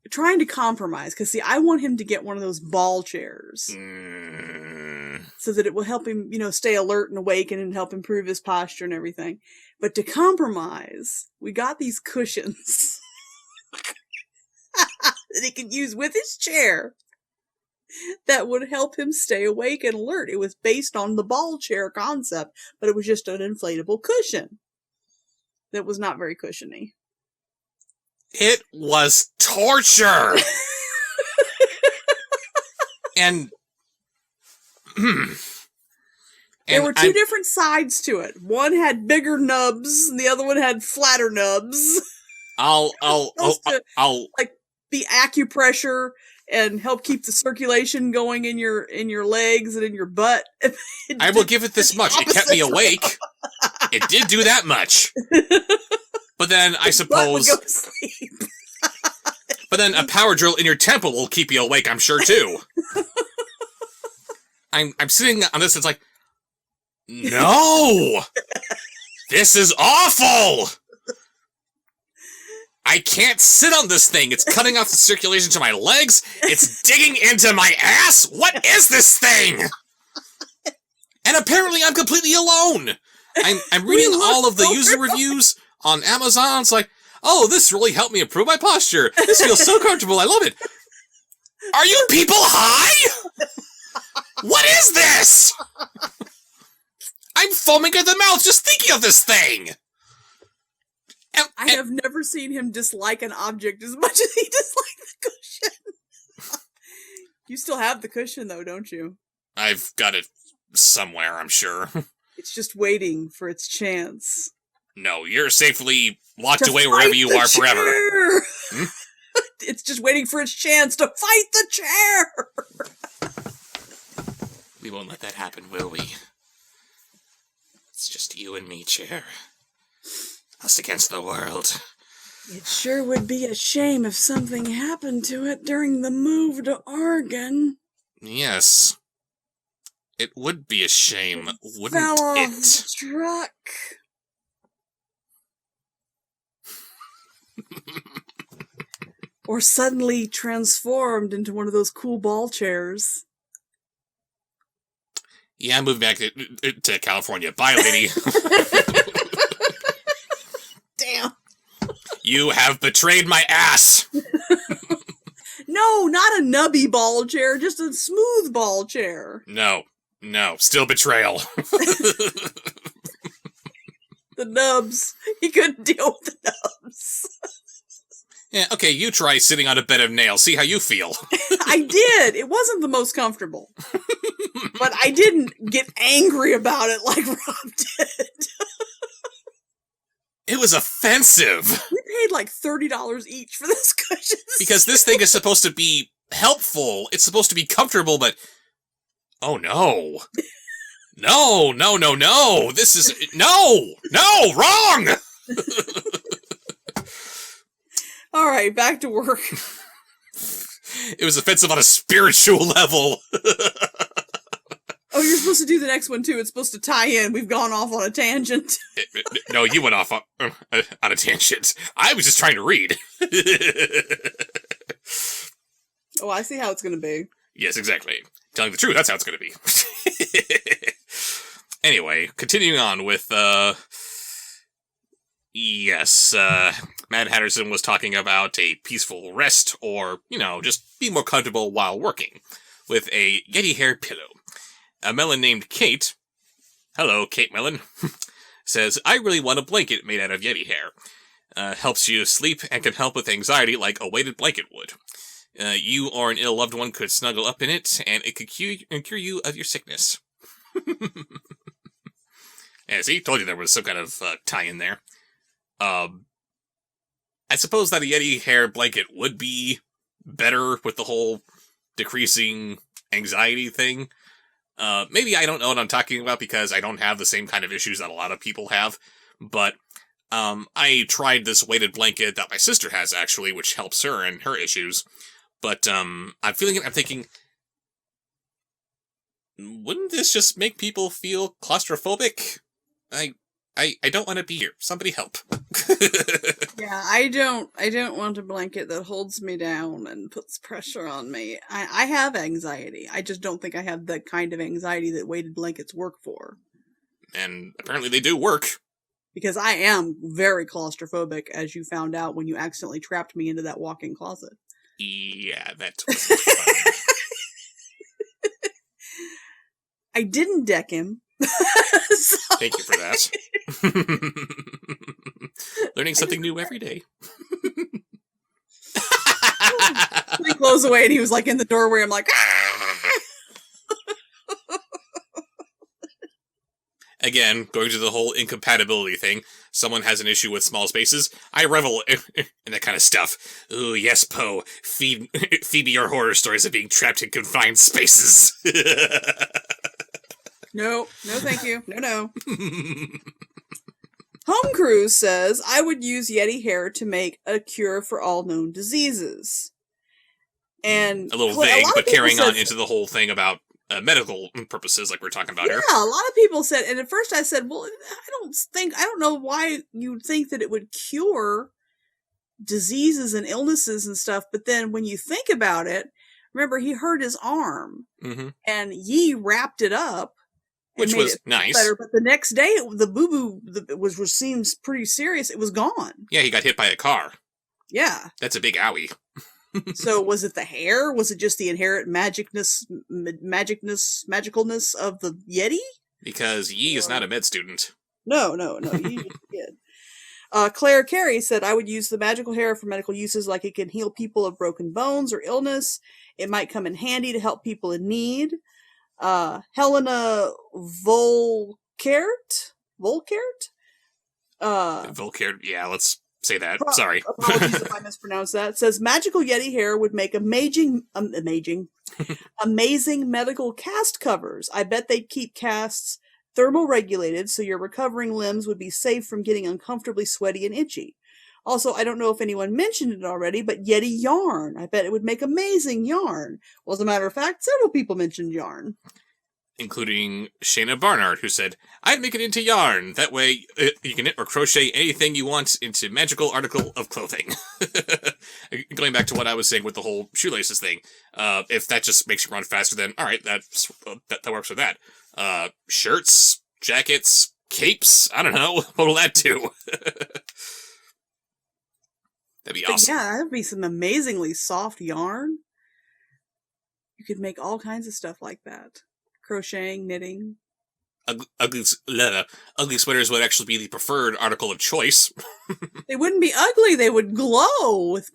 trying to compromise, because see, I want him to get one of those ball chairs so that it will help him, stay alert and awake and help improve his posture and everything. But to compromise, we got these cushions that he can use with his chair that would help him stay awake and alert. It was based on the ball chair concept, but it was just an inflatable cushion that was not very cushiony. It was torture! And there were two different sides to it. One had bigger nubs, and the other one had flatter nubs. I'll like the acupressure and help keep the circulation going in your legs and in your butt. I will give it this much. It kept me awake. It did do that much. But then I suppose... Go to sleep. But then a power drill in your temple will keep you awake, I'm sure, too. I'm sitting on this, it's like, no! This is awful! I can't sit on this thing. It's cutting off the circulation to my legs. It's digging into my ass. What is this thing? And apparently I'm completely alone. I'm reading all of the user reviews on Amazon. It's like, oh, this really helped me improve my posture. This feels so comfortable. I love it. Are you people high? What is this? I'm foaming at the mouth just thinking of this thing. I have never seen him dislike an object as much as he disliked the cushion. You still have the cushion, though, don't you? I've got it somewhere, I'm sure. It's just waiting for its chance. No, you're safely locked away wherever you are forever. Hmm? It's just waiting for its chance to fight the chair! We won't let that happen, will we? It's just you and me, chair. Us against the world. It sure would be a shame if something happened to it during the move to Oregon. Yes. It would be a shame, wouldn't Fell off it? the truck. Or suddenly transformed into one of those cool ball chairs. Yeah, I'm moving back to California. Bye, lady. Damn. You have betrayed my ass. No, not a nubby ball chair, just a smooth ball chair. No, still betrayal. The nubs. He couldn't deal with the nubs. Yeah, okay, you try sitting on a bed of nails. See how you feel. I did. It wasn't the most comfortable. But I didn't get angry about it like Rob did. It was offensive. We paid like $30 each for this cushion. Because this thing is supposed to be helpful. It's supposed to be comfortable, but... Oh, no. No. This is... No, wrong! All right, back to work. It was offensive on a spiritual level. Oh, you're supposed to do the next one, too. It's supposed to tie in. We've gone off on a tangent. No, you went off on a tangent. I was just trying to read. Oh, I see how it's going to be. Yes, exactly. Telling the truth, that's how it's going to be. Anyway, continuing on with, yes, Mad Hatterson was talking about a peaceful rest, or, just be more comfortable while working, with a Yeti hair pillow. A melon named Kate, hello, Kate Melon, says, I really want a blanket made out of Yeti hair. Helps you sleep and can help with anxiety like a weighted blanket would. You or an ill loved one could snuggle up in it, and it could cure you of your sickness. Yeah, see, told you there was some kind of tie-in there. I suppose that a Yeti hair blanket would be better with the whole decreasing anxiety thing. Maybe I don't know what I'm talking about because I don't have the same kind of issues that a lot of people have, but I tried this weighted blanket that my sister has, actually, which helps her and her issues, but I'm thinking, wouldn't this just make people feel claustrophobic? I don't want to be here. Somebody help. Yeah, I don't want a blanket that holds me down and puts pressure on me. I have anxiety. I just don't think I have the kind of anxiety that weighted blankets work for. And apparently they do work. Because I am very claustrophobic, as you found out when you accidentally trapped me into that walk-in closet. Yeah, that was fun. I didn't deck him. Thank you for that. Learning something new every day. He closed away and he was like in the doorway. I'm like, ah! Again, going to the whole incompatibility thing. Someone has an issue with small spaces. I revel in that kind of stuff. Ooh, yes, Poe. Feed me your horror stories of being trapped in confined spaces. No, thank you. No. Home Cruise says, I would use Yeti hair to make a cure for all known diseases. And a little vague, but carrying said, on into the whole thing about medical purposes like we're talking about here. Yeah, a lot of people said, and at first I said, well, I don't know why you'd think that it would cure diseases and illnesses and stuff, but then when you think about it, remember he hurt his arm, and Yi wrapped it up, which was nice. Better, but the next day, the boo-boo seems pretty serious. It was gone. Yeah, he got hit by a car. Yeah. That's a big owie. So was it the hair? Was it just the inherent magicalness of the Yeti? Because Yi is not a med student. No, Yi just did. Claire Carey said, I would use the magical hair for medical uses, like it can heal people of broken bones or illness. It might come in handy to help people in need. Helena Volkert? Volkert, yeah, let's say that. Sorry. Apologies if I mispronounced that. Says, magical Yeti hair would make amazing medical cast covers. I bet they'd keep casts thermoregulated, so your recovering limbs would be safe from getting uncomfortably sweaty and itchy. Also, I don't know if anyone mentioned it already, but Yeti yarn. I bet it would make amazing yarn. Well, as a matter of fact, several people mentioned yarn. Including Shayna Barnard, who said, I'd make it into yarn. That way, you can knit or crochet anything you want into magical article of clothing. Going back to what I was saying with the whole shoelaces thing. If that just makes you run faster, then alright, that works with that. Shirts, jackets, capes, I don't know. What will that do? That'd be awesome. Yeah, that'd be some amazingly soft yarn. You could make all kinds of stuff like that. Crocheting, knitting. Ugly sweaters would actually be the preferred article of choice. They wouldn't be ugly, they would glow with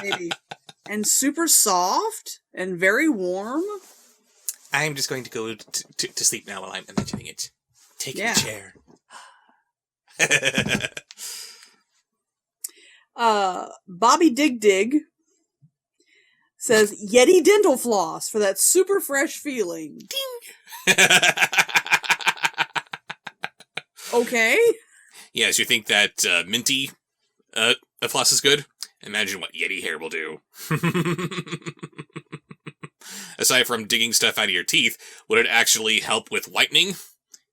maybe. And super soft and very warm. I'm just going to go to sleep now while I'm imagining it. Take your chair. Bobby Dig says Yeti dental floss for that super fresh feeling. Ding. Okay. Yes, you think that minty floss is good? Imagine what Yeti hair will do. Aside from digging stuff out of your teeth, would it actually help with whitening?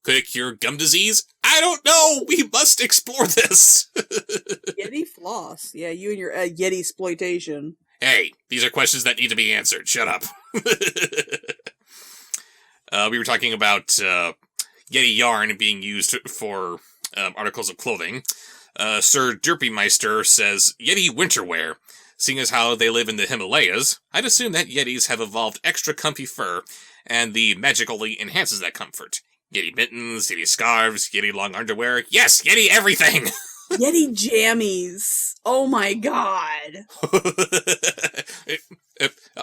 Could it cure gum disease? I don't know! We must explore this! Yeti floss. Yeah, you and your Yeti exploitation. Hey, these are questions that need to be answered. Shut up. We were talking about Yeti yarn being used for articles of clothing. Sir Derpymeister says, Yeti winter wear. Seeing as how they live in the Himalayas, I'd assume that Yetis have evolved extra comfy fur, and the magically enhances that comfort. Yeti mittens, Yeti scarves, Yeti long underwear. Yes, Yeti everything! Yeti jammies. Oh my god.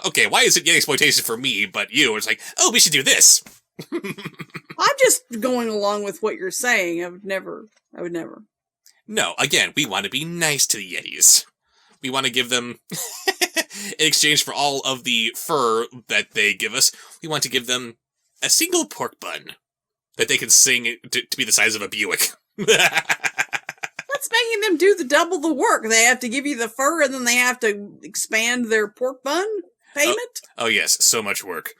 Okay, why is it Yeti exploitation for me, but you? It's like, oh, we should do this. I'm just going along with what you're saying. I would never. No, again, we want to be nice to the Yetis. We want to give them, in exchange for all of the fur that they give us, we want to give them a single pork bun that they can sing to be the size of a Buick. That's making them do double the work. They have to give you the fur and then they have to expand their pork bun payment? Oh yes, so much work.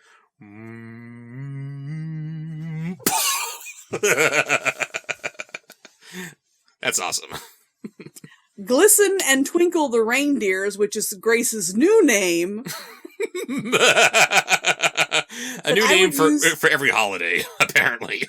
That's awesome. Glisten and Twinkle the Reindeers, which is Grace's new name. A new name for every holiday, apparently.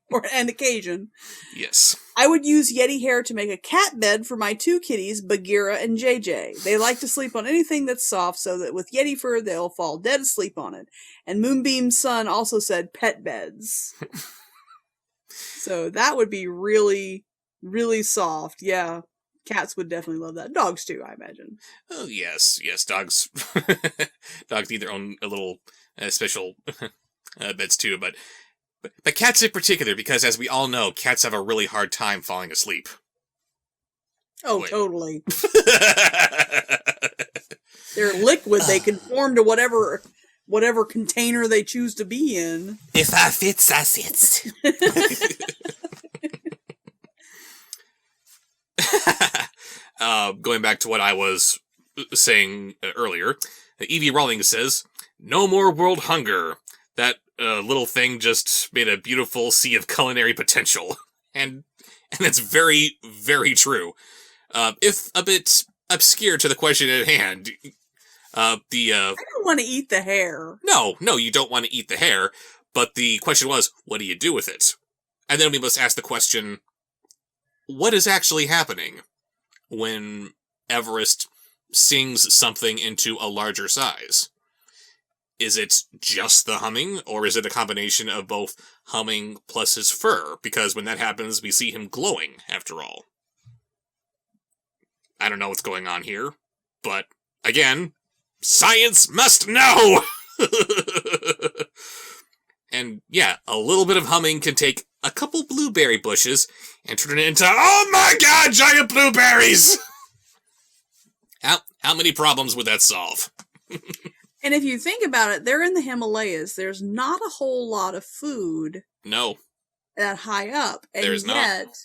Or an occasion. Yes. I would use Yeti hair to make a cat bed for my two kitties, Bagheera and JJ. They like to sleep on anything that's soft, so that with Yeti fur, they'll fall dead asleep on it. And Moonbeam's son also said pet beds. So that would be really, really soft. Yeah. Cats would definitely love that. Dogs too, I imagine. Oh, yes. Dogs. Dogs need their own little special beds too, but cats in particular, because as we all know, cats have a really hard time falling asleep. Oh, totally. They're liquid. They conform to whatever container they choose to be in. If I fits, I sits. going back to what I was saying earlier, Evie Rawlings says, "No more world hunger. That little thing just made a beautiful sea of culinary potential." And it's very, very true. If a bit obscure to the question at hand, I don't want to eat the hair. No, you don't want to eat the hair, but the question was, what do you do with it? And then we must ask the question, what is actually happening when Everest sings something into a larger size? Is it just the humming, or is it a combination of both humming plus his fur? Because when that happens, we see him glowing, after all. I don't know what's going on here, but, again, science must know! And, yeah, a little bit of humming can take a couple blueberry bushes and turn it into, oh my god, giant blueberries! How many problems would that solve? And if you think about it, they're in the Himalayas. There's not a whole lot of food. No. That high up. And There's yet, not.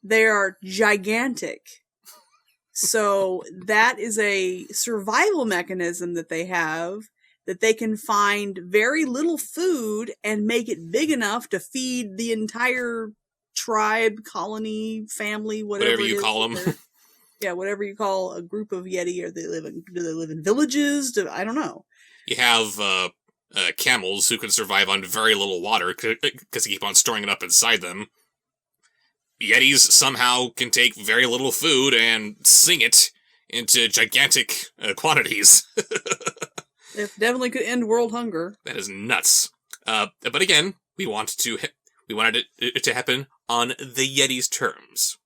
they are gigantic. So that is a survival mechanism that they have, that they can find very little food and make it big enough to feed the entire tribe, colony, family, whatever you call them. Yeah, whatever you call a group of Yeti. Or do they live in villages? I don't know. You have camels who can survive on very little water because they keep on storing it up inside them. Yetis somehow can take very little food and sing it into gigantic quantities. It definitely could end world hunger. That is nuts. But again, we wanted it to happen on the Yeti's terms.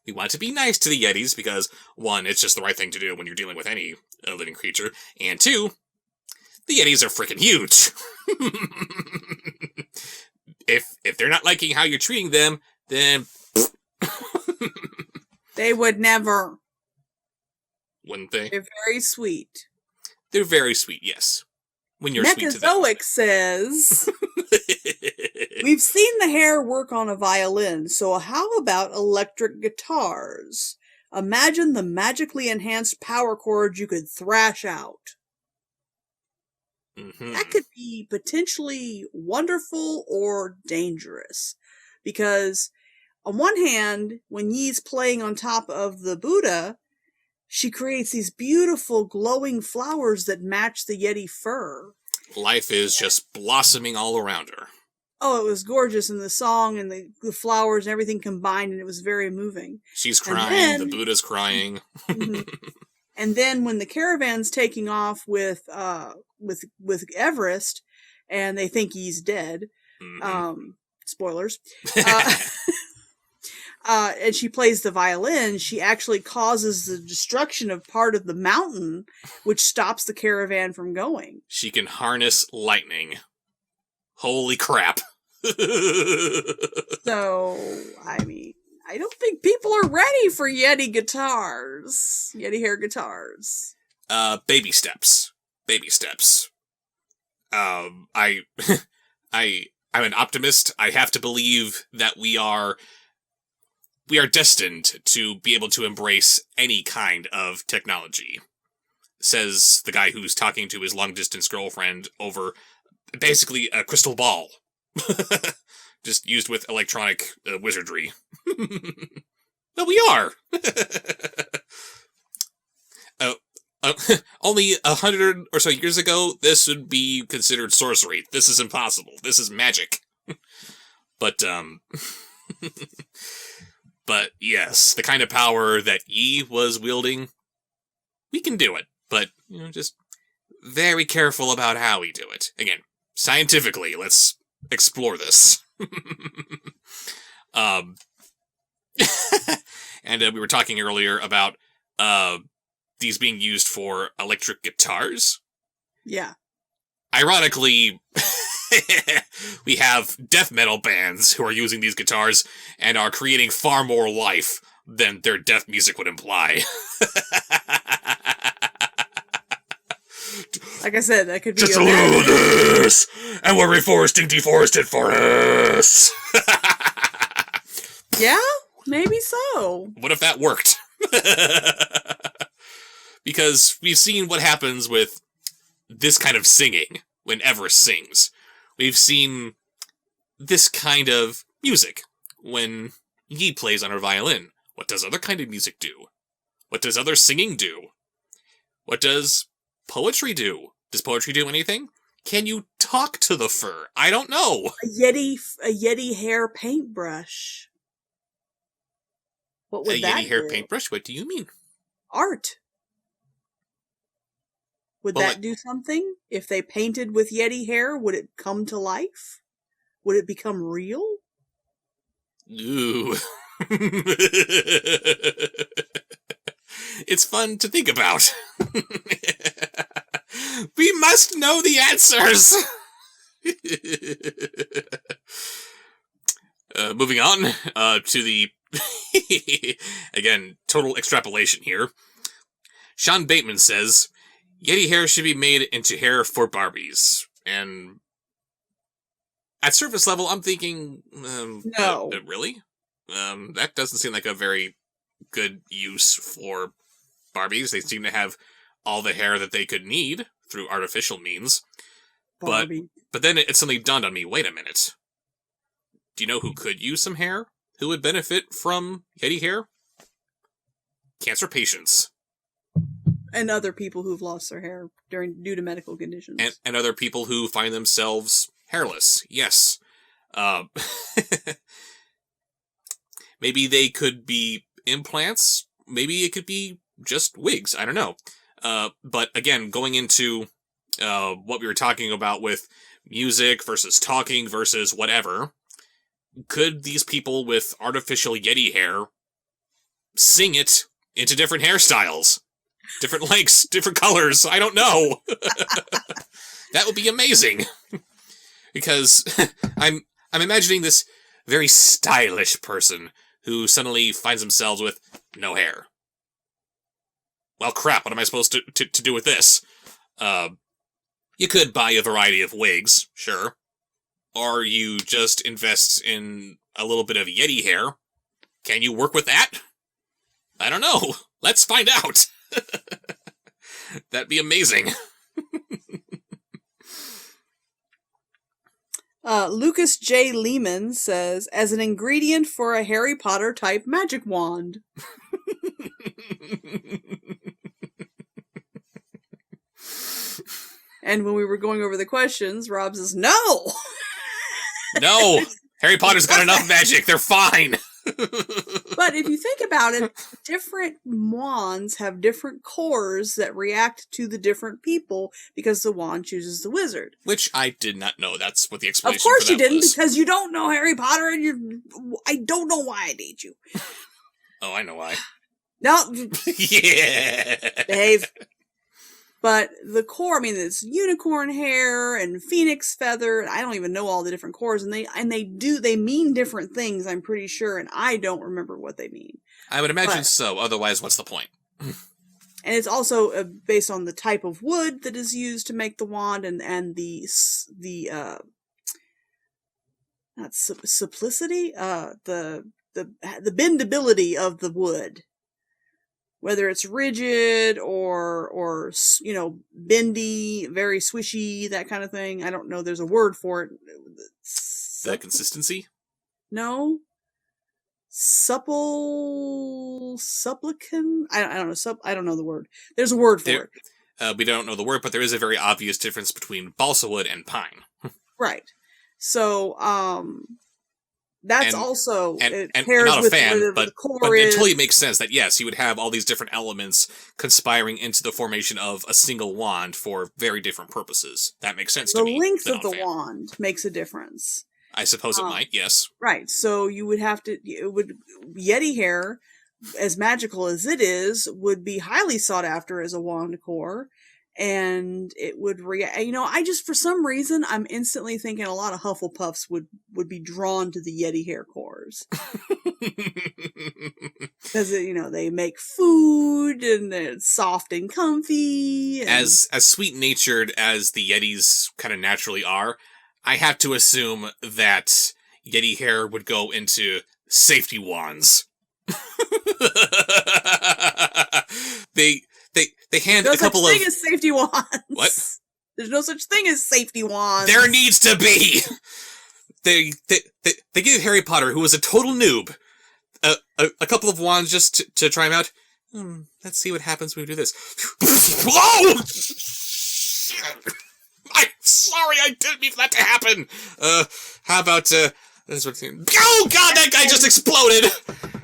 We want to be nice to the Yetis because, one, it's just the right thing to do when you're dealing with any living creature, and two, the Yetis are freaking huge. If they're not liking how you're treating them, then they would never. Wouldn't they? They're very sweet. They're very sweet, yes. When you're sweet to them. Mechazoic says, we've seen the hair work on a violin, so how about electric guitars? Imagine the magically enhanced power chords you could thrash out. Mm-hmm. That could be potentially wonderful or dangerous. Because, on one hand, when Yi's playing on top of the Buddha, she creates these beautiful glowing flowers that match the Yeti fur. Life is just blossoming all around her. Oh, it was gorgeous, and the song and the flowers and everything combined, and it was very moving. She's crying, the Buddha's crying. Mm-hmm. And then when the caravan's taking off with Everest, and they think he's dead, spoilers, and she plays the violin, she actually causes the destruction of part of the mountain, which stops the caravan from going. She can harness lightning. Holy crap. So, I mean, I don't think people are ready for Yeti guitars. Yeti hair guitars. Baby steps. Baby steps. I'm an optimist. I have to believe that we are destined to be able to embrace any kind of technology, says the guy who's talking to his long-distance girlfriend over basically a crystal ball. Just used with electronic wizardry. But we are! Only 100 or so years ago, this would be considered sorcery. This is impossible. This is magic. But yes, the kind of power that Yi was wielding, we can do it. But, just very careful about how we do it. Again, scientifically, let's explore this. And we were talking earlier about these being used for electric guitars. Yeah. Ironically, we have death metal bands who are using these guitars and are creating far more life than their death music would imply. Like I said, that could be just allow this, and we're reforesting deforested forests. Yeah, maybe so. What if that worked? Because we've seen what happens with this kind of singing when Everest sings. We've seen this kind of music when Yi plays on her violin. What does other kind of music do? What does other singing do? What does poetry do? Does poetry do anything? Can you talk to the fur? I don't know. A Yeti hair paintbrush. What would that Yeti hair do? paintbrush? What do you mean? Art. Would that do something? If they painted with Yeti hair, would it come to life? Would it become real? Ooh. It's fun to think about. We must know the answers! Moving on to the... Again, total extrapolation here. Sean Bateman says, Yeti hair should be made into hair for Barbies. And at surface level, I'm thinking... no. Really? That doesn't seem like a very good use for Barbies. They seem to have all the hair that they could need through artificial means. Barbie. But then it suddenly dawned on me, wait a minute. Do you know who could use some hair? Who would benefit from Yeti hair? Cancer patients. And other people who've lost their hair due to medical conditions. And other people who find themselves hairless. Yes. Maybe they could be implants. Maybe it could be just wigs. I don't know. But again, going into what we were talking about with music versus talking versus whatever, could these people with artificial Yeti hair sing it into different hairstyles? Different lengths, different colors, I don't know. That would be amazing. Because I'm imagining this very stylish person who suddenly finds themselves with no hair. Well, crap, what am I supposed to do with this? You could buy a variety of wigs, sure. Or you just invest in a little bit of Yeti hair. Can you work with that? I don't know. Let's find out. That'd be amazing. Lucas J. Lehman says, as an ingredient for a Harry Potter type magic wand. And when we were going over the questions, Rob says, no! No! Harry Potter's got enough magic. They're fine. But if you think about it, different wands have different cores that react to the different people because the wand chooses the wizard. Which I did not know. That's what the explanation Of course for you that didn't, was. because you don't know Harry Potter and I don't know why I need you. Oh, I know why. No. Yeah. Behave. But the core, I mean, it's unicorn hair and phoenix feather. I don't even know all the different cores, and they mean different things, I'm pretty sure, and I don't remember what they mean. I would imagine so. Otherwise, what's the point? And it's based on the type of wood that is used to make the wand, and the not simplicity, the bendability of the wood. Whether it's rigid or bendy, very swishy, that kind of thing. I don't know. There's a word for it. The consistency? No. Supplicant? I don't know. I don't know the word. There's a word for it. We don't know the word, but there is a very obvious difference between balsa wood and pine. Right. So, that's also and pairs not a with fan, but it totally makes sense that yes, you would have all these different elements conspiring into the formation of a single wand for very different purposes. That makes sense to me. The length of the wand makes a difference. I suppose it might, yes. Right, so you would have to. Yeti hair, as magical as it is, would be highly sought after as a wand core. And it would I just, for some reason, I'm instantly thinking a lot of Hufflepuffs would be drawn to the Yeti hair cores. Because, they make food, and it's soft and comfy. And... As sweet-natured as the Yetis kind of naturally are, I have to assume that Yeti hair would go into safety wands. They hand no a couple such of... thing as safety wands. What? There's no such thing as safety wands. There needs to be! They give Harry Potter, who was a total noob, a couple of wands just to try him out. Let's see what happens when we do this. Whoa! I'm sorry, I didn't mean for that to happen. How about, this one? Oh god, that guy just exploded!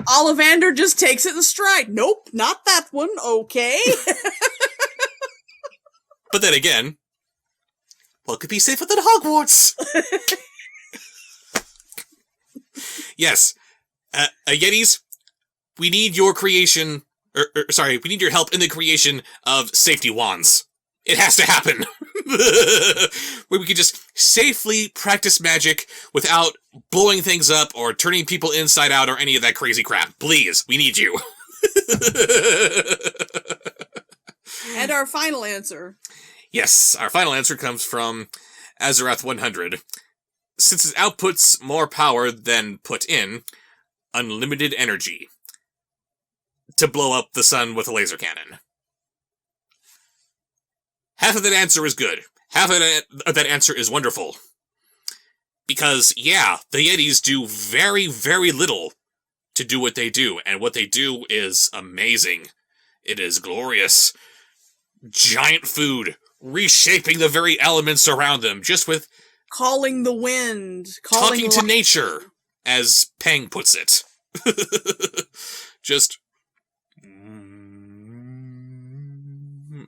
Ollivander just takes it in stride. Nope, not that one. Okay. But then again, what could be safer than Hogwarts? Yes, Yetis, we need your creation, we need your help in the creation of safety wands. It has to happen. Where we can just safely practice magic without blowing things up or turning people inside out or any of that crazy crap. Please, we need you. And our final answer. Yes, our final answer comes from Azeroth 100. Since it outputs more power than put in, unlimited energy to blow up the sun with a laser cannon. Half of that answer is good. Half of that answer is wonderful. Because, yeah, the Yetis do very, very little to do what they do, and what they do is amazing. It is glorious. Giant food, reshaping the very elements around them, just with... calling the wind. Talking to nature, as Peng puts it. Just...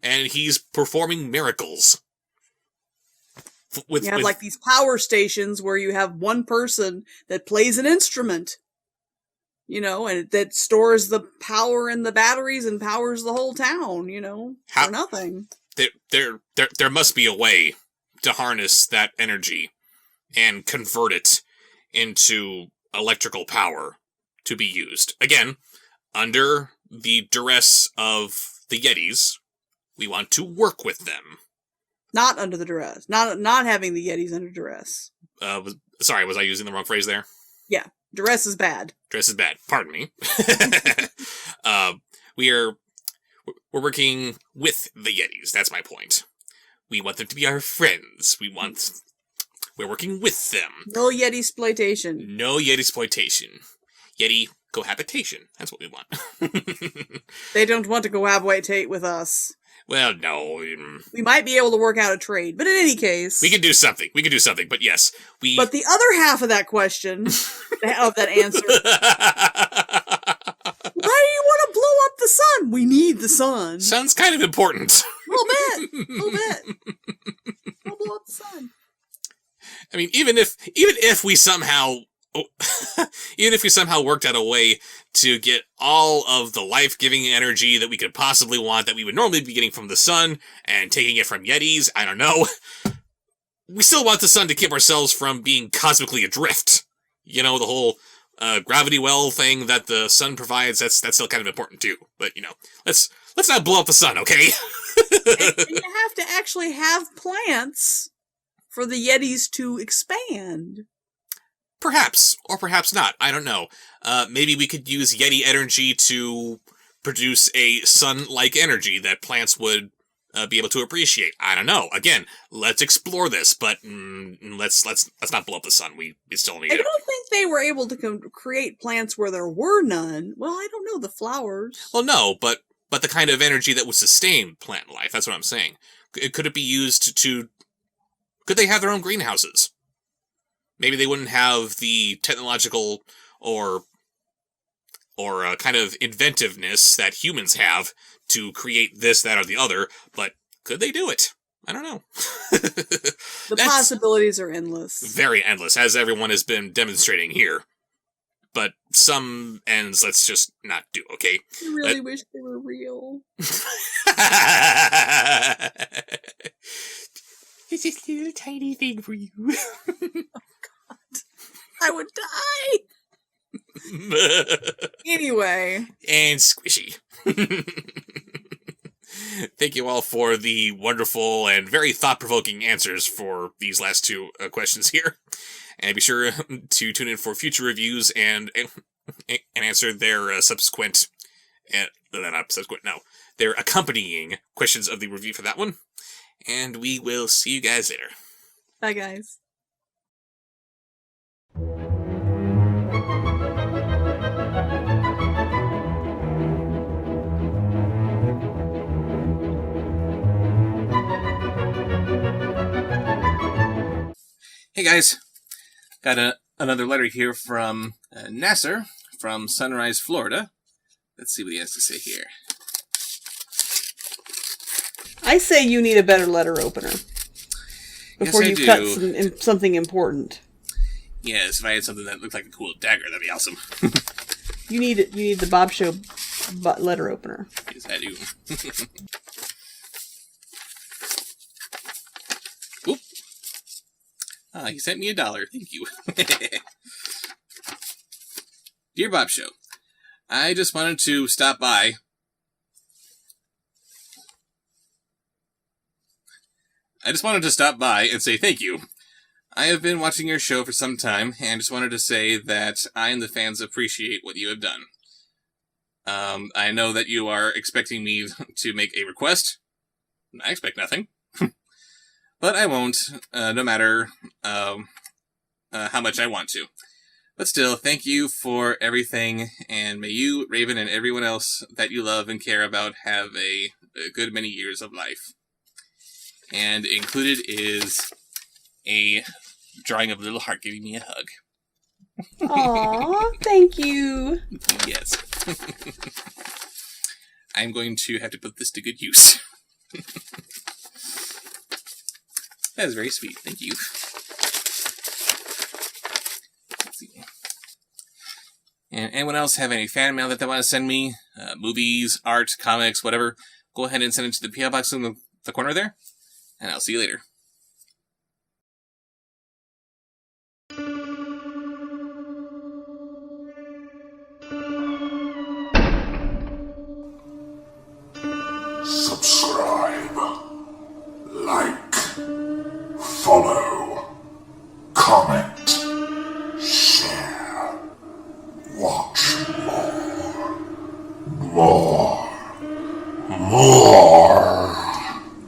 and he's performing miracles. You have like these power stations where you have one person that plays an instrument, you know, and that stores the power in the batteries and powers the whole town, you know, for nothing. There must be a way to harness that energy and convert it into electrical power to be used. Again, under the duress of the Yetis, we want to work with them. Not under the duress. Not having the Yetis under duress. Sorry, was I using the wrong phrase there? Yeah, duress is bad. Duress is bad. Pardon me. We're working with the Yetis. That's my point. We want them to be our friends. We're working with them. No Yeti-sploitation. No Yeti-sploitation. Yeti cohabitation. That's what we want. They don't want to cohabitate with us. Well, no. We might be able to work out a trade, but in any case... We can do something, but yes, we... But the other half of that question, of that answer... Why do you want to blow up the sun? We need the sun. Sun's kind of important. A little bit. We'll blow up the sun. I mean, even if we somehow... even if we somehow worked out a way to get all of the life-giving energy that we could possibly want that we would normally be getting from the sun and taking it from Yetis, I don't know. We still want the sun to keep ourselves from being cosmically adrift. You know, the whole gravity well thing that the sun provides, that's still kind of important too. But, you know, let's not blow up the sun, okay? And you have to actually have plants for the Yetis to expand. Perhaps, or perhaps not. I don't know. Maybe we could use Yeti energy to produce a sun-like energy that plants would be able to appreciate. I don't know. Again, let's explore this, but let's not blow up the sun. We still need it. I don't think they were able to create plants where there were none. Well, I don't know, the flowers. Well, no, but the kind of energy that would sustain plant life. That's what I'm saying. Could it be used to... Could they have their own greenhouses? Maybe they wouldn't have the technological or kind of inventiveness that humans have to create this, that, or the other, but could they do it? I don't know. The possibilities are endless. Very endless, as everyone has been demonstrating here. But some ends let's just not do, okay? I really wish they were real. It's just a little tiny thing for you. I would die. Anyway. And squishy. Thank you all for the wonderful and very thought-provoking answers for these last two questions here. And be sure to tune in for future reviews and answer their subsequent And then subsequent, no. They're accompanying questions of the review for that one. And we will see you guys later. Bye, guys. Hey guys, got another letter here from Nasser from Sunrise, Florida. Let's see what he has to say here. I say you need a better letter opener before you cut something important. Yes, if I had something that looked like a cool dagger, that'd be awesome. You need the Bob Show letter opener. Yes, I do. Oop. He sent me $1. Thank you. Dear Bob Show, I just wanted to stop by. And say thank you. I have been watching your show for some time, and just wanted to say that I and the fans appreciate what you have done. I know that you are expecting me to make a request. I expect nothing. But I won't, no matter how much I want to. But still, thank you for everything, and may you, Raven, and everyone else that you love and care about have a good many years of life. And included is a drawing of a little heart giving me a hug. Aww, thank you. Yes. I'm going to have to put this to good use. That is very sweet. Thank you. Let's see. And anyone else have any fan mail that they want to send me? Movies, art, comics, whatever. Go ahead and send it to the P.O. Box in the corner there. And I'll see you later. Subscribe, like, follow, comment, share, watch more.